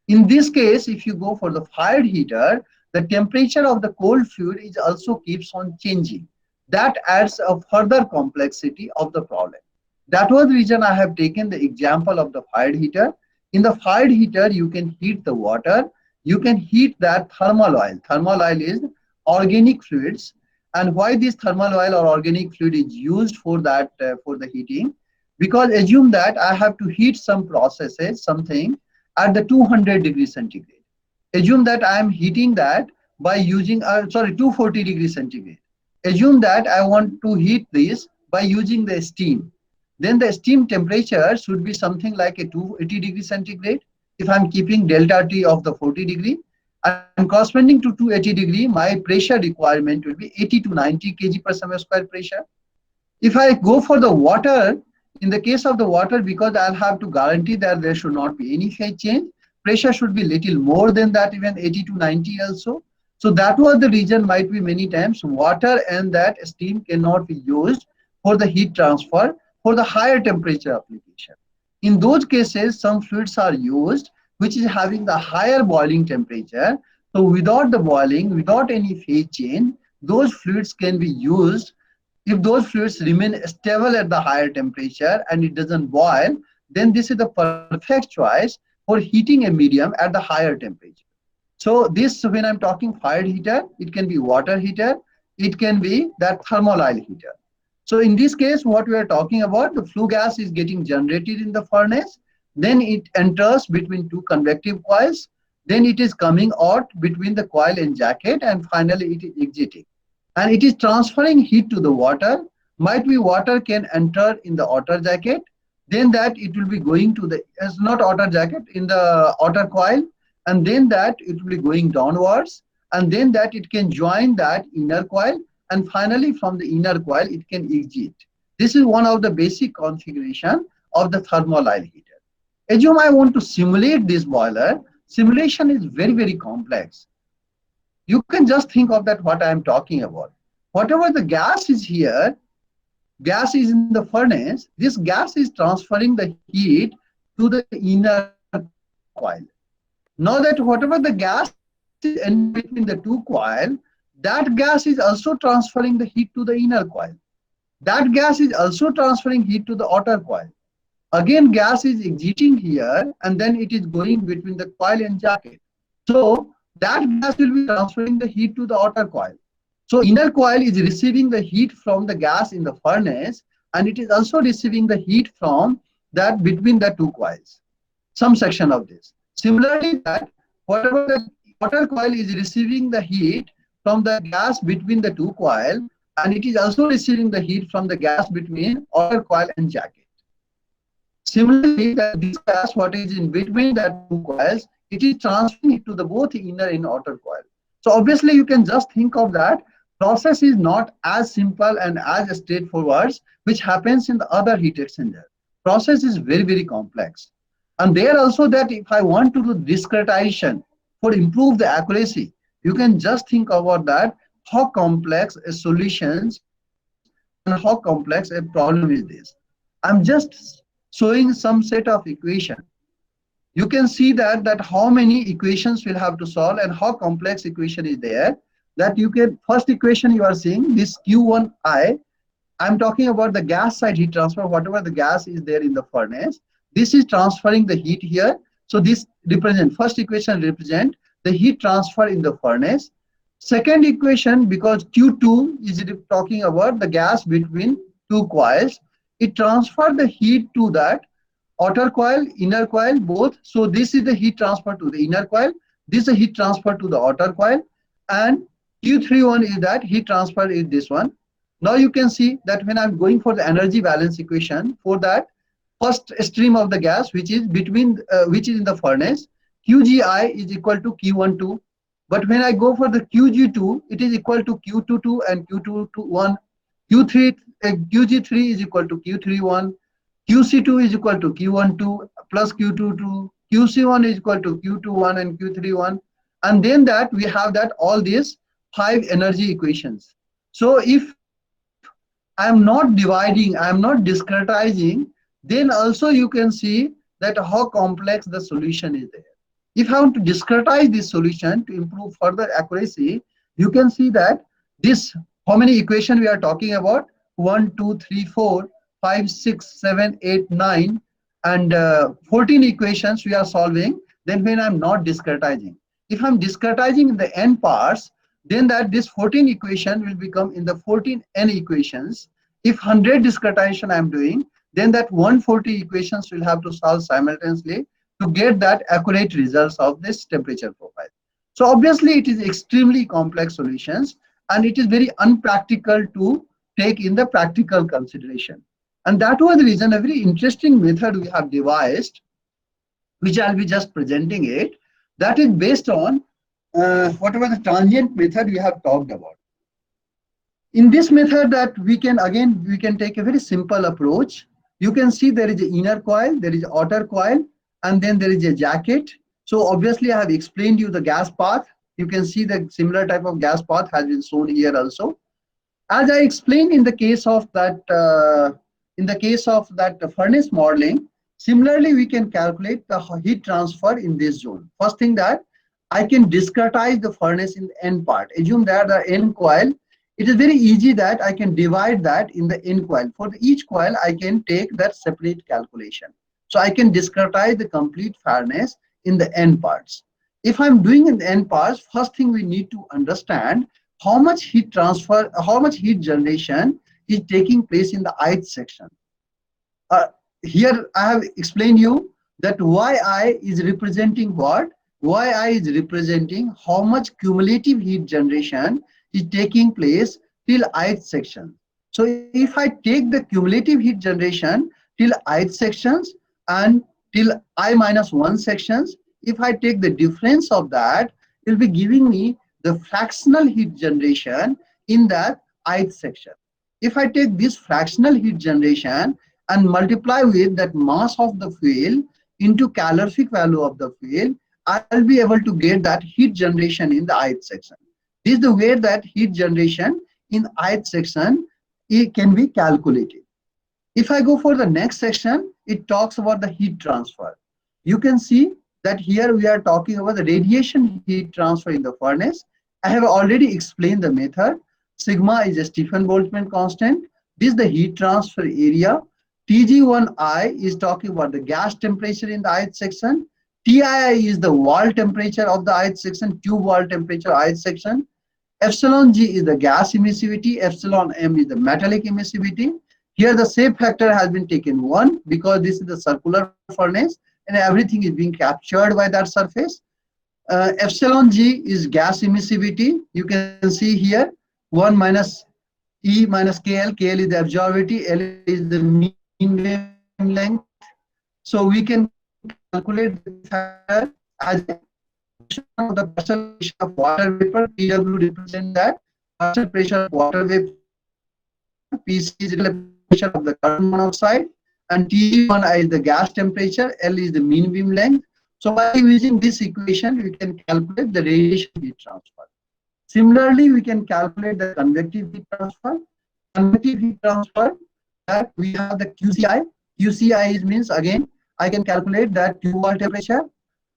In this case, if you go for the fired heater, the temperature of the cold fluid is also keeps on changing. That adds a further complexity of the problem. That was the reason I have taken the example of the fired heater. In the fired heater, you can heat the water. You can heat that thermal oil. Thermal oil is organic fluids. And why this thermal oil or organic fluid is used for that, for the heating? Because assume that I have to heat some processes, something at the 200 degrees centigrade. Assume that I am heating that by using, 240 degrees centigrade. Assume that I want to heat this by using the steam. Then the steam temperature should be something like a 280 degrees centigrade. If I'm keeping delta T of the 40 degree, and corresponding to 280 degree, my pressure requirement will be 80 to 90 kg per cm square pressure. If I go for the water, in the case of the water, because I'll have to guarantee that there should not be any phase change, pressure should be little more than that, even 80 to 90 also. So that was the reason might be many times water and that steam cannot be used for the heat transfer for the higher temperature application. In those cases, some fluids are used which is having the higher boiling temperature. So without the boiling, without any phase change, those fluids can be used. If those fluids remain stable at the higher temperature and it doesn't boil, then this is the perfect choice for heating a medium at the higher temperature. So this, when I'm talking fired heater, it can be water heater, it can be that thermal oil heater. So in this case, what we are talking about, the flue gas is getting generated in the furnace, then it enters between two convective coils, then it is coming out between the coil and jacket, and finally it is exiting. And it is transferring heat to the water. Might be water can enter in the outer jacket, then that it will be going to the, it's not outer jacket, in the outer coil, and then that it will be going downwards, and then that it can join that inner coil, and finally from the inner coil it can exit. This is one of the basic configuration of the thermal oil heater. Assume I want to simulate this boiler. Simulation is very, very complex. You can just think of that what I am talking about. Whatever the gas is here, gas is in the furnace, this gas is transferring the heat to the inner coil. Now that whatever the gas is in between the two coils, that gas is also transferring the heat to the inner coil. That gas is also transferring heat to the outer coil. Again, gas is exiting here, and then it is going between the coil and jacket. So that gas will be transferring the heat to the outer coil. So inner coil is receiving the heat from the gas in the furnace, and it is also receiving the heat from that between the two coils, some section of this. Similarly, that whatever the outer coil is receiving the heat from the gas between the two coils, and it is also receiving the heat from the gas between outer coil and jacket. Similarly, that this gas, what is in between the two coils, it is transferring it to the both inner and outer coil. So obviously, you can just think of that process is not as simple and as straightforward, which happens in the other heat exchanger. Process is very, very complex. And there also that if I want to do discretization for improve the accuracy, you can just think about that, how complex a solutions and how complex a problem is this. I'm just showing some set of equation. You can see that how many equations we'll have to solve and how complex equation is there. That you can, first equation you are seeing, this Q1I, I'm talking about the gas side heat transfer, whatever the gas is there in the furnace. This is transferring the heat here. So this represent, first equation represent the heat transfer in the furnace. Second equation, because Q2 is talking about the gas between two coils, it transfer the heat to that outer coil, inner coil, both. So this is the heat transfer to the inner coil. This is the heat transfer to the outer coil. And Q31 is that heat transfer is this one. Now you can see that when I'm going for the energy balance equation for that first stream of the gas, which is between, which is in the furnace, QGI is equal to Q12. But when I go for the QG2, it is equal to Q22 and Q21. QG3 is equal to Q31. QC2 is equal to Q12 plus Q22. QC1 is equal to Q21 and Q31. and then that we have that all these 5 energy equations. So if I am not dividing, I am not discretizing, then also you can see that how complex the solution is there. If I want to discretize this solution to improve further accuracy, you can see that this, how many equations we are talking about? 1, 2, 3, 4, 5, 6, 7, 8, 9, and 14 equations we are solving. Then when I'm not discretizing, if I'm discretizing in the n parts, then that this 14 equation will become in the 14 n equations. If 100 discretization I'm doing, then that 140 equations will have to solve simultaneously to get that accurate results of this temperature profile. So obviously it is extremely complex solutions, and it is very unpractical to take in the practical consideration. And that was the reason a very interesting method we have devised, which I'll be just presenting it, that is based on whatever the transient method we have talked about. In this method, that we can take a very simple approach. You can see there is an inner coil, there is an outer coil, and then there is a jacket. So obviously I have explained you the gas path. You can see the similar type of gas path has been shown here also. As I explained in the case of that furnace modeling, similarly we can calculate the heat transfer in this zone. First thing, that I can discretize the furnace in the n part. Assume that the n coil, it is very easy that I can divide that in the n coil. For each coil, I can take that separate calculation. So I can discretize the complete furnace in the n parts. If I'm doing in the n parts, first thing we need to understand how much heat transfer, how much heat generation is taking place in the ith section. Here I have explained you that Yi is representing what? Yi is representing how much cumulative heat generation is taking place till ith section. So if I take the cumulative heat generation till ith sections and till I-1 sections, if I take the difference of that, it will be giving me the fractional heat generation in that ith section. If I take this fractional heat generation and multiply with that mass of the fuel into calorific value of the fuel, I'll be able to get that heat generation in the ith section. This is the way that heat generation in ith section it can be calculated. If I go for the next section, it talks about the heat transfer. You can see that here we are talking about the radiation heat transfer in the furnace. I have already explained the method. Sigma is a Stefan-Boltzmann constant. This is the heat transfer area. Tg1I is talking about the gas temperature in the ith section. TII is the wall temperature of the ith section, tube wall temperature ith section. Epsilon G is the gas emissivity. Epsilon M is the metallic emissivity. Here the shape factor has been taken 1 because this is the circular furnace and everything is being captured by that surface. Epsilon G is gas emissivity. You can see here 1 minus E minus KL. KL is the absorptivity. L is the mean wavelength. So we can calculate the factor as the partial pressure of water vapor. PW represents that partial pressure of water vapor. PC is the pressure of the carbon monoxide, and T1I is the gas temperature. L is the mean beam length. So by using this equation, we can calculate the radiation heat transfer. Similarly, we can calculate the convective heat transfer. Convective heat transfer, that we have the QCI. QCI means, again, I can calculate that tube wall temperature,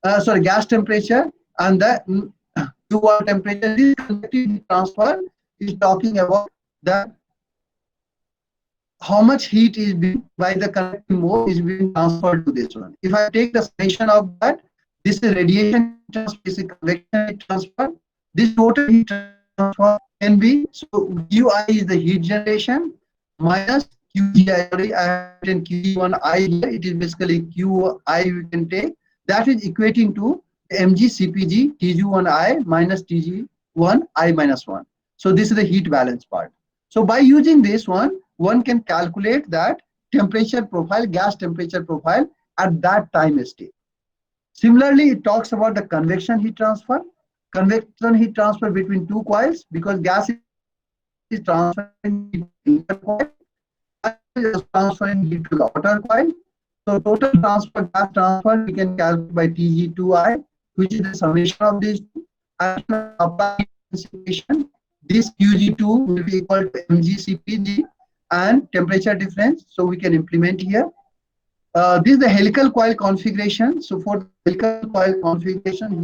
gas temperature, and the tube wall temperature. This convective heat transfer is talking about that how much heat is being by the convective mode is being transferred to this one. If I take the summation of that, this is radiation transfer, this is convection heat transfer. This total heat transfer can be, so QI is the heat generation minus QGI. Sorry, I have written Q1I here. It is basically QI we can take. That is equating to mg CPG Tg1I minus Tg1I minus 1. So this is the heat balance part. So by using this one can calculate that temperature profile, gas temperature profile at that time state. Similarly, it talks about the convection heat transfer. Convection heat transfer between two coils, because gas is transferring heat to the coil, is transferring heat to the outer coil. So total transfer, gas transfer, we can calculate by Tg2I, which is the summation of these two. and apply equation, this QG2 will be equal to mgCpg and temperature difference. So we can implement here. This is the helical coil configuration. So for the helical coil configuration,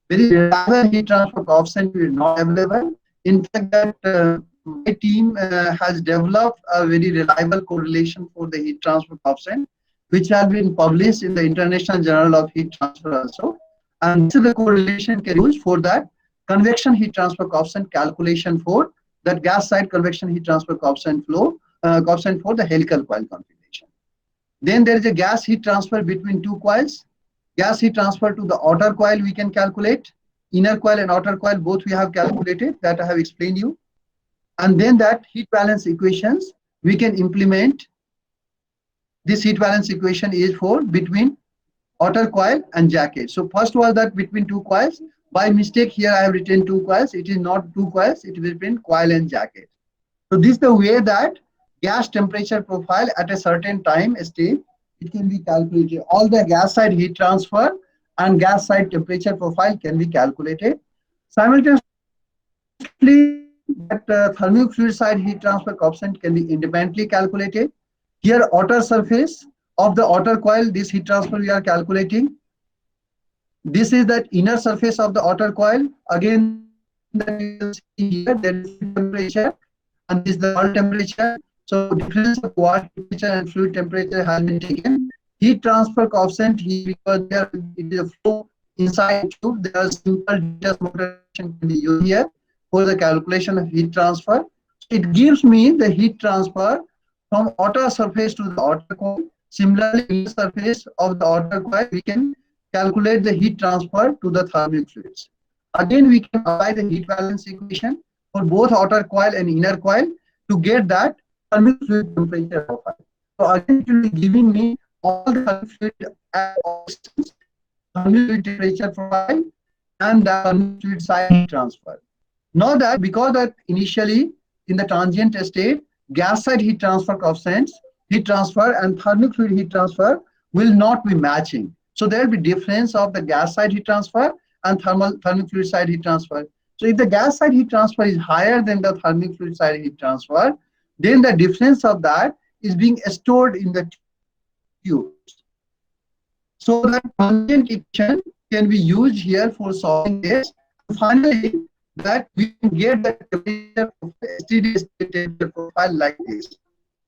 very reliable heat transfer coefficient is not available. In fact, that my team has developed a very reliable correlation for the heat transfer coefficient, which has been published in the International Journal of Heat Transfer also. And this is the correlation can use for that convection heat transfer coefficient calculation for that gas side convection heat transfer coefficient coefficient for the helical coil configuration. Then there is a gas heat transfer between two coils. Gas heat transfer to the outer coil we can calculate. Inner coil and outer coil both we have calculated, that I have explained you. And then that heat balance equations we can implement. This heat balance equation is for between outer coil and jacket. So first was that between two coils. By mistake here I have written two coils. It is not two coils, it is between coil and jacket. So this is the way that gas temperature profile at a certain time state, it can be calculated. All the gas side heat transfer and gas side temperature profile can be calculated. Simultaneously, that thermic fluid side heat transfer coefficient can be independently calculated. Here, outer surface of the outer coil, this heat transfer we are calculating. This is that inner surface of the outer coil. Again, that you will see here, there is temperature, and this is the water temperature. So difference of water temperature and fluid temperature has been taken. Heat transfer coefficient here, because there it is a flow inside tube, there are simple just motivation can be used here for the calculation of heat transfer. It gives me the heat transfer from outer surface to the outer coil. Similarly, in the surface of the outer coil, we can calculate the heat transfer to the thermic fluids. Again, we can apply the heat balance equation for both outer coil and inner coil to get that thermic fluid temperature profile. So again, it will be giving me all the thermic fluid thermic fluid temperature profile and the thermic fluid side heat transfer. Now that because that initially in the transient state, gas side heat transfer coefficients, heat transfer and thermic fluid heat transfer will not be matching. So there will be difference of the gas side heat transfer and thermic fluid side heat transfer. So if the gas side heat transfer is higher than the thermic fluid side heat transfer, then the difference of that is being stored in the tubes. So that transient equation can be used here for solving this. Finally, that we can get the temperature steady state temperature profile like this.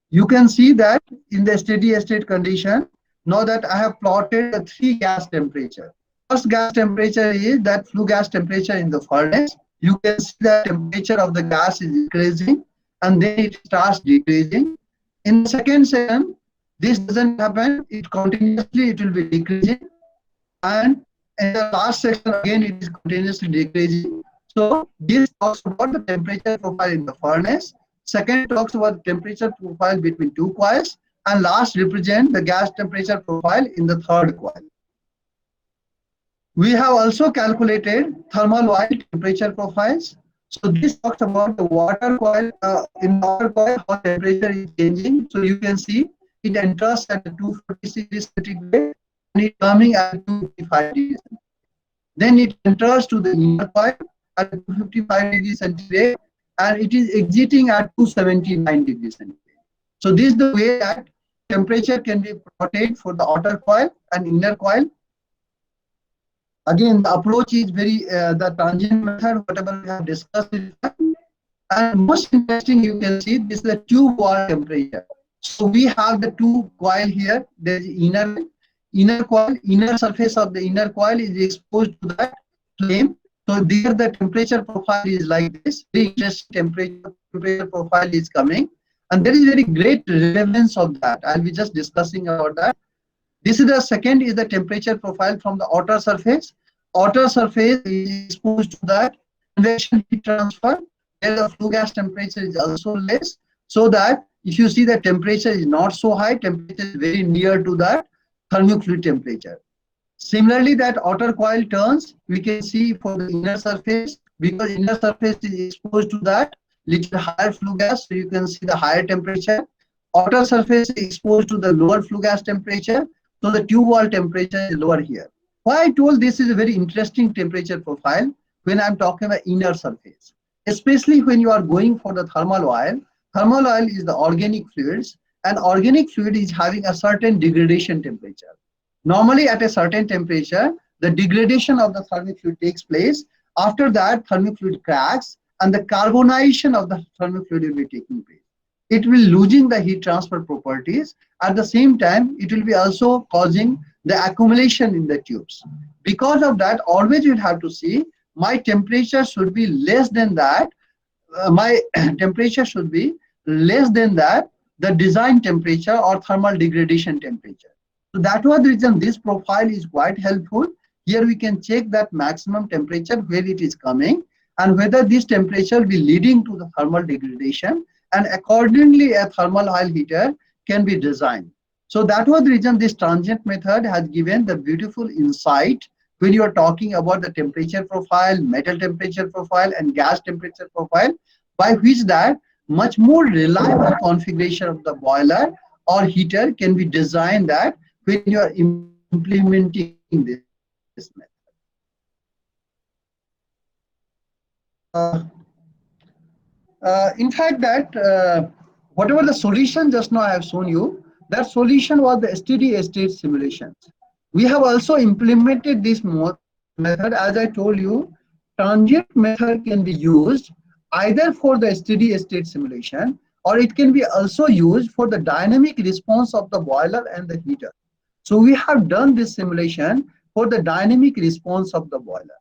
You can see that in the steady state condition, now that I have plotted the three gas temperature. First gas temperature is that flue gas temperature in the furnace. You can see the temperature of the gas is increasing and then it starts decreasing. In the second section, this doesn't happen. It continuously it will be decreasing, and in the last section again it is continuously decreasing. So this talks about the temperature profile in the furnace. Second talks about the temperature profile between two coils, and last represent the gas temperature profile in the third coil. We have also calculated thermal oil temperature profiles. So this talks about the water coil, in water coil how temperature is changing. So you can see it enters at 246 degrees centigrade and it coming at 255 degrees. Then it enters to the inner coil at 255 degrees centigrade and it is exiting at 279 degrees centigrade. So this is the way that temperature can be plotted for the outer coil and inner coil. Again, the approach is very the transient method, whatever we have discussed. And most interesting, you can see this is the tube wall temperature. So we have the two coil here. There is inner coil, inner surface of the inner coil is exposed to that flame. So there the temperature profile is like this. The interesting temperature profile is coming, and there is very great relevance of that. I'll be just discussing about that. This is the second is the temperature profile from the outer surface. Outer surface is exposed to that convection heat transfer, where the flue gas temperature is also less. So that if you see the temperature is not so high, temperature is very near to that thermic fluid temperature. Similarly, that outer coil turns, we can see for the inner surface, because inner surface is exposed to that little higher flue gas, so you can see the higher temperature. Outer surface is exposed to the lower flue gas temperature, so the tube wall temperature is lower here. Why I told this is a very interesting temperature profile, when I'm talking about inner surface. Especially when you are going for the thermal oil. Thermal oil is the organic fluids, and organic fluid is having a certain degradation temperature. Normally at a certain temperature, the degradation of the thermic fluid takes place. After that, thermic fluid cracks and the carbonization of the thermic fluid will be taking place. It will losing the heat transfer properties. At the same time, it will be also causing the accumulation in the tubes. Because of that, always you have to see my temperature should be less than that. My temperature should be less than that, the design temperature or thermal degradation temperature. So that was the reason this profile is quite helpful. Here we can check that maximum temperature where it is coming and whether this temperature will be leading to the thermal degradation, and accordingly a thermal oil heater can be designed. So that was the reason this transient method has given the beautiful insight when you are talking about the temperature profile, metal temperature profile and gas temperature profile, by which that much more reliable configuration of the boiler or heater can be designed that when you are implementing this method. In fact that whatever the solution just now I have shown you, that solution was the steady state simulations. We have also implemented this method. As I told you, transient method can be used either for the steady state simulation, or it can be also used for the dynamic response of the boiler and the heater. So we have done this simulation for the dynamic response of the boiler.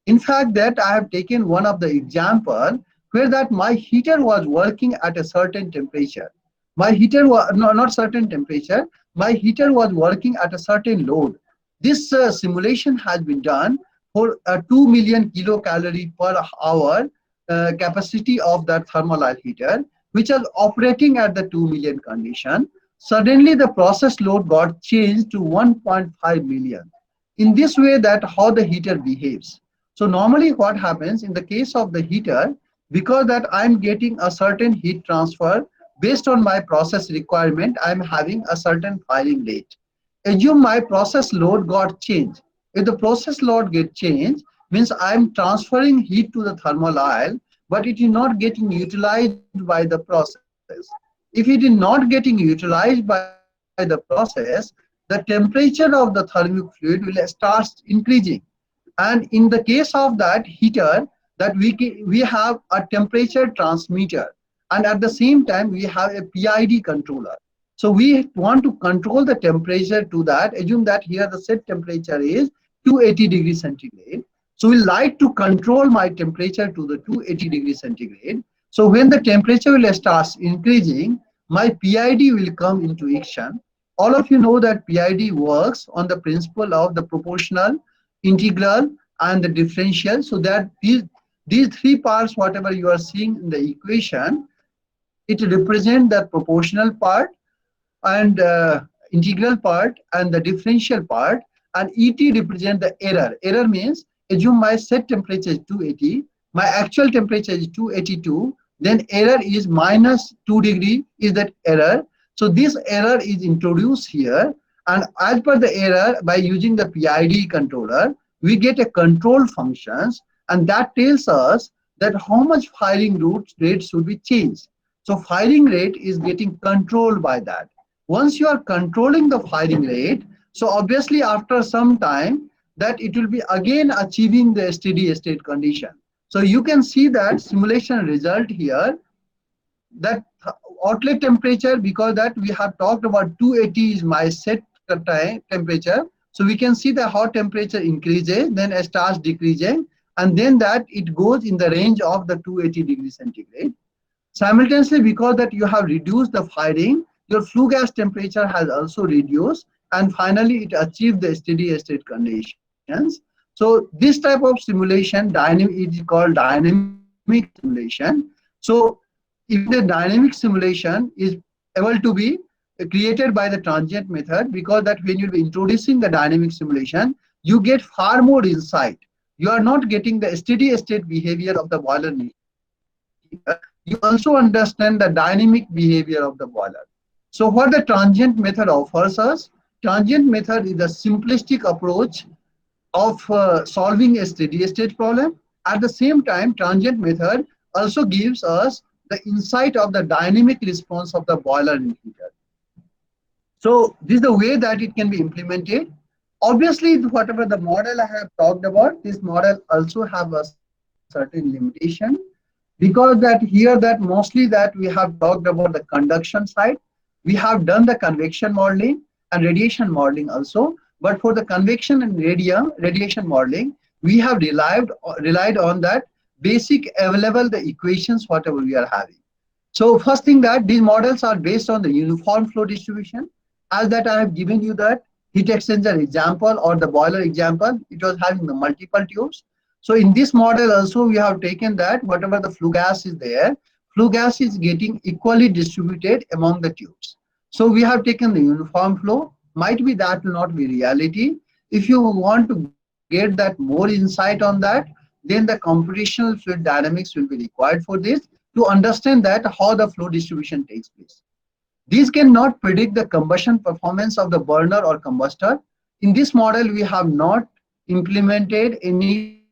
In fact that I have taken one of the example where that my heater was working at a certain temperature. My heater was not certain temperature, my heater was working at a certain load. This simulation has been done for a 2 million kilocalorie per hour capacity of that thermal oil heater, which is operating at the 2 million condition. Suddenly the process load got changed to 1.5 million. In this way, that how the heater behaves. So normally what happens in the case of the heater, because that I'm getting a certain heat transfer based on my process requirement, I'm having a certain firing rate. Assume my process load got changed. If the process load get changed, means I'm transferring heat to the thermal oil, but it is not getting utilized by the process. If it is not getting utilized by the process, the temperature of the thermic fluid will start increasing. And in the case of that heater, that we have a temperature transmitter, and at the same time we have a PID controller. So we want to control the temperature to that. Assume that here the set temperature is 280 degrees centigrade. So we like to control my temperature to the 280 degrees centigrade. So when the temperature will start increasing, my PID will come into action. All of you know that PID works on the principle of the proportional, integral and the differential. So that these three parts, whatever you are seeing in the equation, it represents the proportional part and integral part and the differential part, and ET represent the error. Error means assume my set temperature is 280, my actual temperature is 282, then error is minus 2 degree is that error. So this error is introduced here, and as per the error, by using the PID controller, we get a control functions, and that tells us that how much firing rate should be changed. So firing rate is getting controlled by that. Once you are controlling the firing rate, so obviously after some time that it will be again achieving the steady state condition. So you can see that simulation result here, that outlet temperature, because that we have talked about 280 is my set temperature. So we can see the hot temperature increases, then it starts decreasing, and then that it goes in the range of the 280 degrees centigrade. Simultaneously, because that you have reduced the firing, your flue gas temperature has also reduced, and finally it achieved the steady state conditions. So this type of simulation is called dynamic simulation. So if the dynamic simulation is able to be created by the transient method, because that when you'll be introducing the dynamic simulation, you get far more insight. You are not getting the steady state behavior of the boiler. You also understand the dynamic behavior of the boiler. So what the transient method offers us, transient method is a simplistic approach of solving a steady state problem. At the same time, transient method also gives us the insight of the dynamic response of the boiler and heater. So this is the way that it can be implemented. Obviously, whatever the model I have talked about, this model also have a certain limitation, because that here that mostly that we have talked about the conduction side. We have done the convection modeling and radiation modeling also, but for the convection and radiation modeling, we have relied on that basic available the equations whatever we are having. So first thing that these models are based on the uniform flow distribution, as that I have given you that heat exchanger example or the boiler example, it was having the multiple tubes. So in this model also we have taken that whatever the flue gas is there, flue gas is getting equally distributed among the tubes. So we have taken the uniform flow, might be that will not be reality. If you want to get that more insight on that, then the computational fluid dynamics will be required for this to understand that how the flow distribution takes place. These cannot predict the combustion performance of the burner or combustor. In this model, we have not implemented any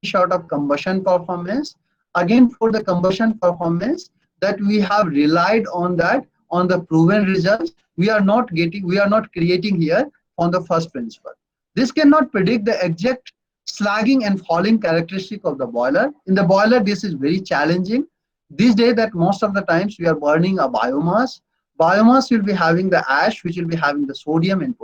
sort of combustion performance. Again, for the combustion performance that we have relied on that, on the proven results, we are not creating here on the first principle. This cannot predict the exact slagging and falling characteristic of the boiler. In the boiler, this is very challenging. These days that most of the times we are burning a biomass. Biomass will be having the ash, which will be having the sodium and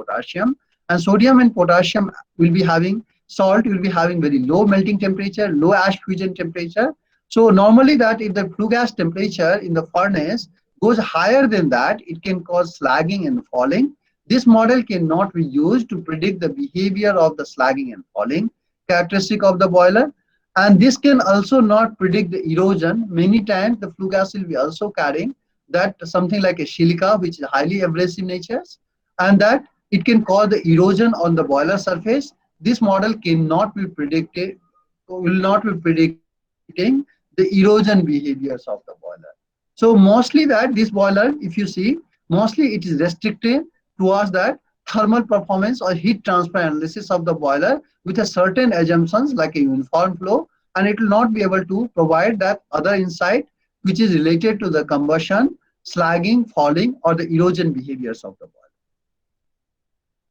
sodium and potassium will be having salt, will be having very low melting temperature, low ash fusion temperature. So normally that if the flue gas temperature in the furnace goes higher than that, it can cause slagging and falling. This model cannot be used to predict the behavior of the slagging and falling characteristic of the boiler. And this can also not predict the erosion. Many times the flue gas will be also carrying that something like a silica, which is highly abrasive natures, and that it can cause the erosion on the boiler surface. This model cannot be predicted, will not be predicting the erosion behaviors of the boiler. So mostly that this boiler, if you see, mostly it is restricted towards that thermal performance or heat transfer analysis of the boiler with a certain assumptions like a uniform flow, and it will not be able to provide that other insight which is related to the combustion, slagging, falling, or the erosion behaviors of the boiler.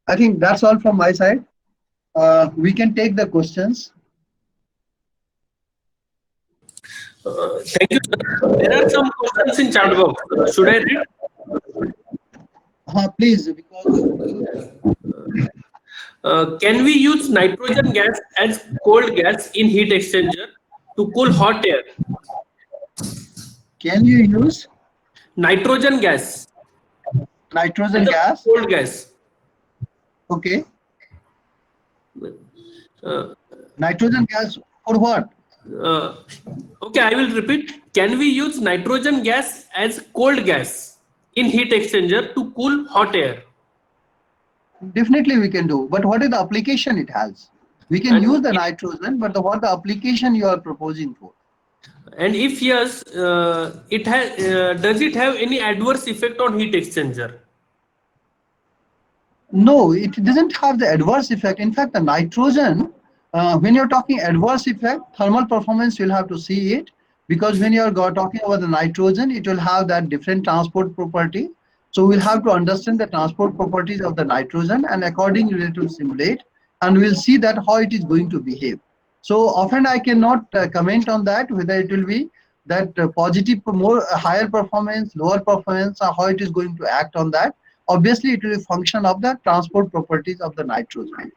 I think that's all from my side. We can take the questions. Thank you, sir. There are some questions in chat box. Should I read? Please, because Can we use nitrogen gas as cold gas in heat exchanger to cool hot air? can you use Nitrogen gas nitrogen as a gas? cold gas. Okay. Uh, Nitrogen gas for what? okay, I will repeat. Can we use nitrogen gas as cold gas in heat exchanger to cool hot air? Definitely we can do, but what is the application it has? We can And use the nitrogen, but what the application you are proposing for? And if yes, it has. Does it have any adverse effect on heat exchanger? No, it doesn't have the adverse effect. In fact, the nitrogen, when you're talking adverse effect, thermal performance, you'll have to see it, because when you're talking about the nitrogen, it will have that different transport property. So we'll have to understand the transport properties of the nitrogen, and accordingly we will simulate, and we'll see that how it is going to behave. So often I cannot comment on that, whether it will be that positive, more higher performance, lower performance, or how it is going to act on that. Obviously, it will be a function of the transport properties of the nitrogen.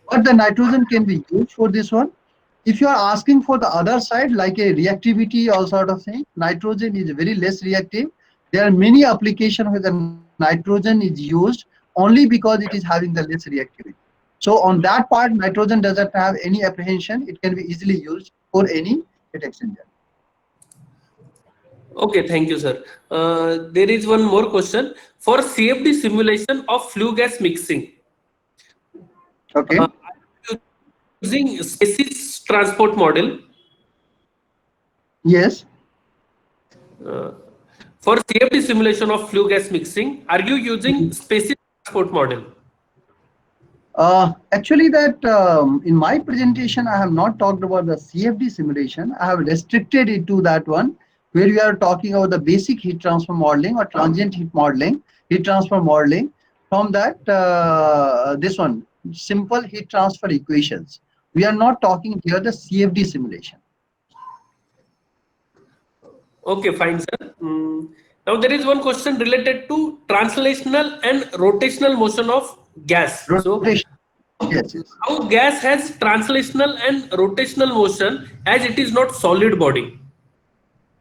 But the nitrogen can be used for this one. If you are asking for the other side, like a reactivity or sort of thing, nitrogen is very less reactive. There are many applications where the nitrogen is used only because it is having the less reactivity. So on that part, nitrogen doesn't have any apprehension. It can be easily used for any heat exchanger. Okay, thank you, sir. There is one more question. For CFD simulation of flue gas mixing, Okay. using SPACES transport model. Yes. For CFD simulation of flue gas mixing, are you using SPACES transport model? Actually, that in my presentation, I have not talked about the CFD simulation. I have restricted it to that one where we are talking about the basic heat transfer modeling or transient heat modeling, heat transfer modeling. From that, this one, simple heat transfer equations. We are not talking here the CFD simulation. Okay, fine, sir. Now there is one question related to translational and rotational motion of gas. So Rotation. Yes, yes. how gas has translational and rotational motion as it is not solid body?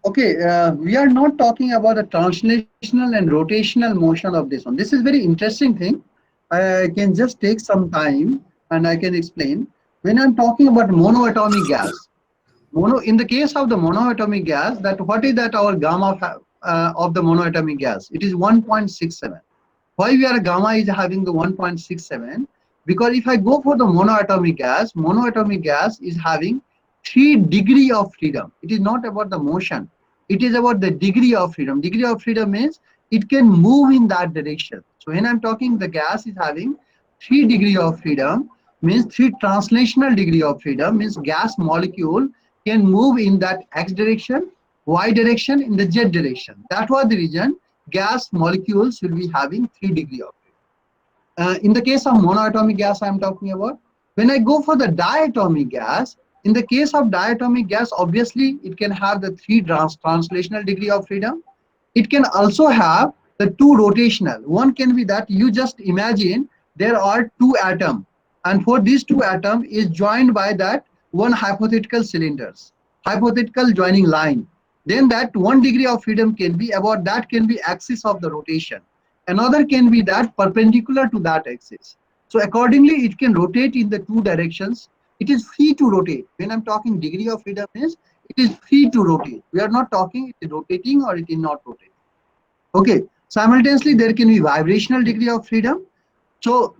Okay, we are not talking about the translational and rotational motion of this one. This is very interesting thing. I can just take some time and I can explain. When I'm talking about monoatomic gas, in the case of the monoatomic gas, that what is that our gamma of the monoatomic gas? It is 1.67. Why we are gamma is having the 1.67? Because if I go for the monoatomic gas is having 3 degree of freedom. It is not about the motion. It is about the degree of freedom. Degree of freedom means it can move in that direction. So when I'm talking the gas is having 3 degree of freedom, means 3 translational degree of freedom, means gas molecule can move in that X direction, Y direction, in the Z direction. That was the reason gas molecules will be having 3 degree of freedom. In the case of monoatomic gas I'm talking about, when I go for the diatomic gas, in the case of diatomic gas, obviously it can have the 3 translational degree of freedom. It can also have the 2 rotational. One can be that you just imagine there are 2 atoms, and for these 2 atoms is joined by that one hypothetical cylinders, hypothetical joining line. Then that 1 degree of freedom can be about that can be axis of the rotation. Another can be that perpendicular to that axis. So accordingly, it can rotate in the 2 directions. It is free to rotate. When I'm talking degree of freedom is, it is free to rotate. We are not talking it is rotating or it is not rotating. Okay. Simultaneously, there can be vibrational degree of freedom. So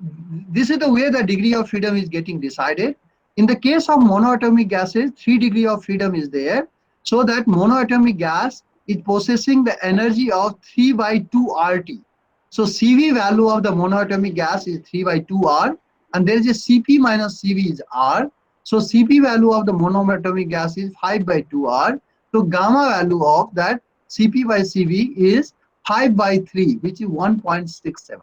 this is the way the degree of freedom is getting decided. In the case of monoatomic gases, 3 degree of freedom is there. So that monoatomic gas is possessing the energy of 3 by 2 RT. So CV value of the monoatomic gas is 3 by 2 R, and there is a Cp minus Cv is R. So Cp value of the monoatomic gas is 5 by 2 R. So gamma value of that Cp by Cv is 5 by 3, which is 1.67.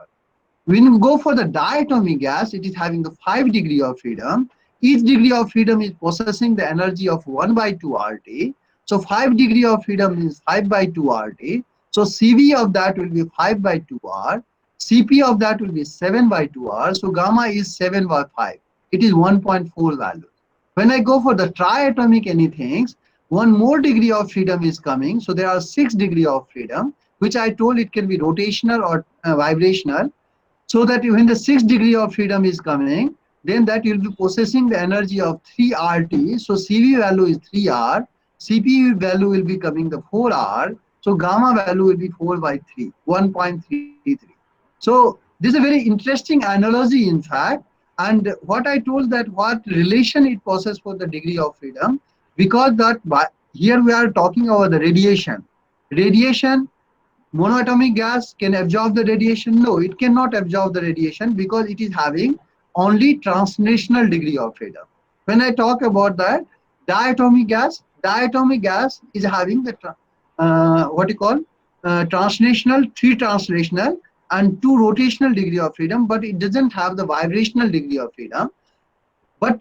When you go for the diatomic gas, it is having the 5 degree of freedom. Each degree of freedom is possessing the energy of 1 by 2 RT. So 5 degree of freedom is 5 by 2 RT. So Cv of that will be 5 by 2 R. Cp of that will be 7 by 2 R. So gamma is 7 by 5. It is 1.4 value. When I go for the triatomic anything, 1 more degree of freedom is coming. So there are 6 degree of freedom, which I told it can be rotational or vibrational. So that when the 6 degree of freedom is coming, then that you'll be possessing the energy of 3 RT. So Cv value is 3 R. Cp value will be coming the 4 R. So gamma value will be 4 by 3, 1.33. So this is a very interesting analogy in fact. And what I told that what relation it possesses for the degree of freedom, because that here we are talking about the radiation. Radiation, monoatomic gas can absorb the radiation? No, it cannot absorb the radiation because it is having only translational degree of freedom. When I talk about that diatomic gas is having the what you call translational, 3 translational and 2 rotational degree of freedom, but it doesn't have the vibrational degree of freedom. But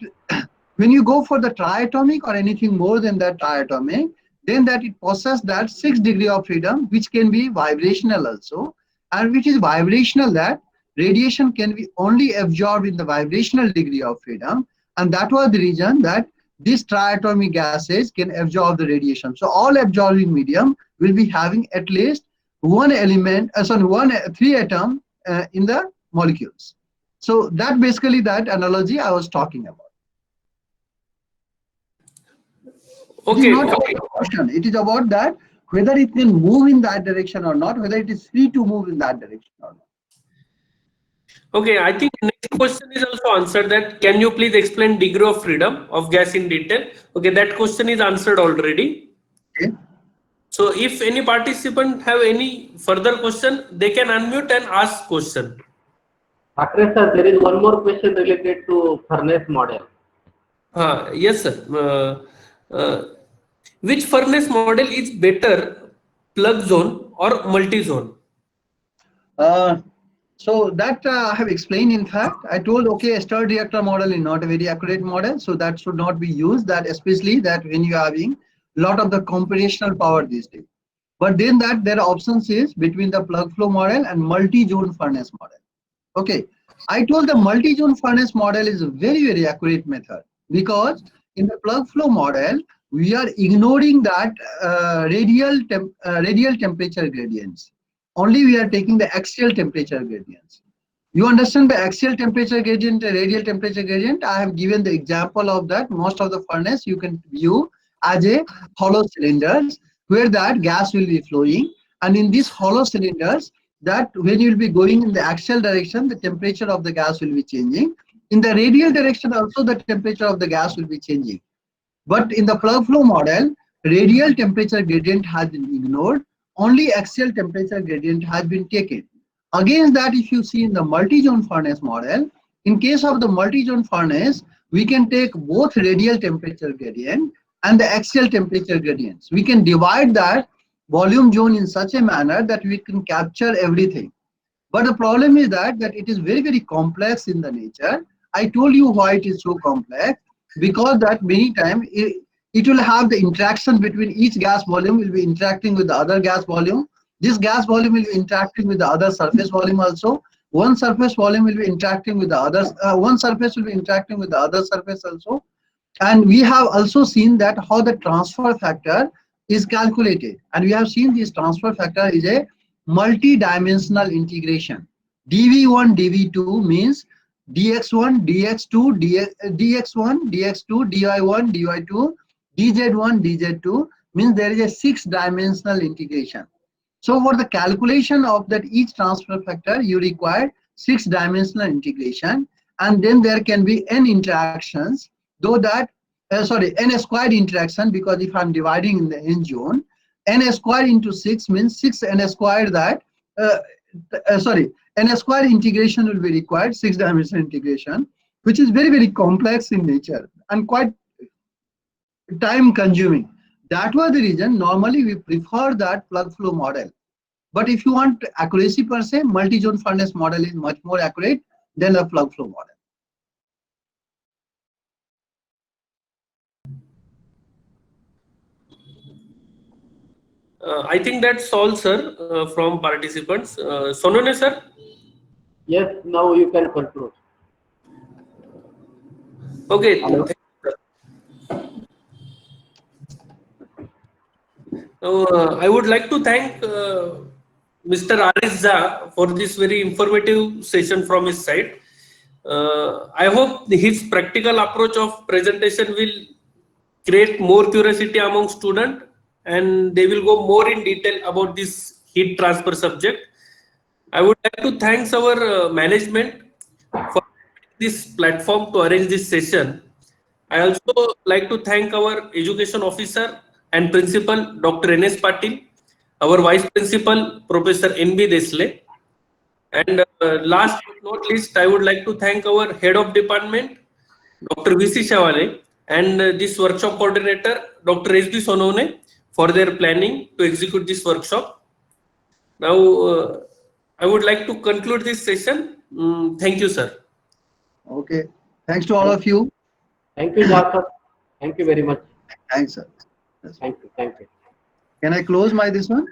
when you go for the triatomic or anything more than that triatomic, then that it possesses that 6 degree of freedom, which can be vibrational also, and which is vibrational that radiation can be only absorbed in the vibrational degree of freedom, and that was the reason that these triatomic gases can absorb the radiation. So all absorbing medium will be having at least 1 element, 3 atom in the molecules. So that basically that analogy I was talking about. Okay. It is not about the question. It is about that whether it can move in that direction or not, whether it is free to move in that direction or not. Okay, I think next question is also answered that can you please explain degree of freedom of gas in detail? Okay, that question is answered already. Okay. So if any participant have any further question, they can unmute and ask question. Thackeray sir, there is one more question related to furnace model. Yes, sir. Which furnace model is better, plug zone or multi-zone? So that I have explained. In fact, I told, okay, a stirred reactor model is not a very accurate model, so that should not be used. That especially that when you are having a lot of the computational power these days. But then that there are options is between the plug flow model and multi-zone furnace model. Okay, I told the multi-zone furnace model is a very accurate method, because in the plug flow model we are ignoring that radial temperature gradients. Only we are taking the axial temperature gradients. You understand the axial temperature gradient, radial temperature gradient? I have given the example of that. Most of the furnace you can view as a hollow cylinders where that gas will be flowing, and in these hollow cylinders, that when you will be going in the axial direction, the temperature of the gas will be changing. In the radial direction also, the temperature of the gas will be changing. But in the plug flow model, radial temperature gradient has been ignored. Only axial temperature gradient has been taken. Against that, if you see in the multi-zone furnace model, in case of the multi-zone furnace, we can take both radial temperature gradient and the axial temperature gradients. We can divide that volume zone in such a manner that we can capture everything. But the problem is that it is very complex in the nature. I told you why it is so complex, because that many times it will have the interaction between each gas volume will be interacting with the other gas volume. This gas volume will be interacting with the other surface volume also. One surface volume will be interacting with the others. One surface will be interacting with the other surface also. And we have also seen that how the transfer factor is calculated. And we have seen this transfer factor is a multi-dimensional integration. dV1, dV2 means dx1, dx2, dx1, dx2, dy1, dy2, dz1, dz2 means there is a 6-dimensional integration. So for the calculation of that each transfer factor, you require 6-dimensional integration, and then there can be n interactions, though that n squared interaction, because if I'm dividing in the n zone, n squared into 6 means 6 n squared that n squared integration will be required, 6-dimensional integration, which is very complex in nature and quite time consuming. That was the reason normally we prefer that plug flow model. But if you want accuracy per se, multi-zone furnace model is much more accurate than a plug flow model. I think that's all, sir, from participants. Sonone, sir? Yes, now you can conclude. Okay. Hello. I would like to thank Mr. Aris Jha for this very informative session from his side. I hope his practical approach of presentation will create more curiosity among students, and they will go more in detail about this heat transfer subject. I would like to thank our management for this platform to arrange this session. I also like to thank our education officer and principal, Dr. N.S. Patil, our vice principal, Professor N.B. Desle, and last but not least, I would like to thank our head of department, Dr. V.C. Shavale, and this workshop coordinator, Dr. S.B. Sonone, for their planning to execute this workshop. Now, I would like to conclude this session. Thank you, sir. Okay. Thanks to all of you. Thank you, Jha sir. Thank you very much. Thanks, sir. Thank you. Can I close this one?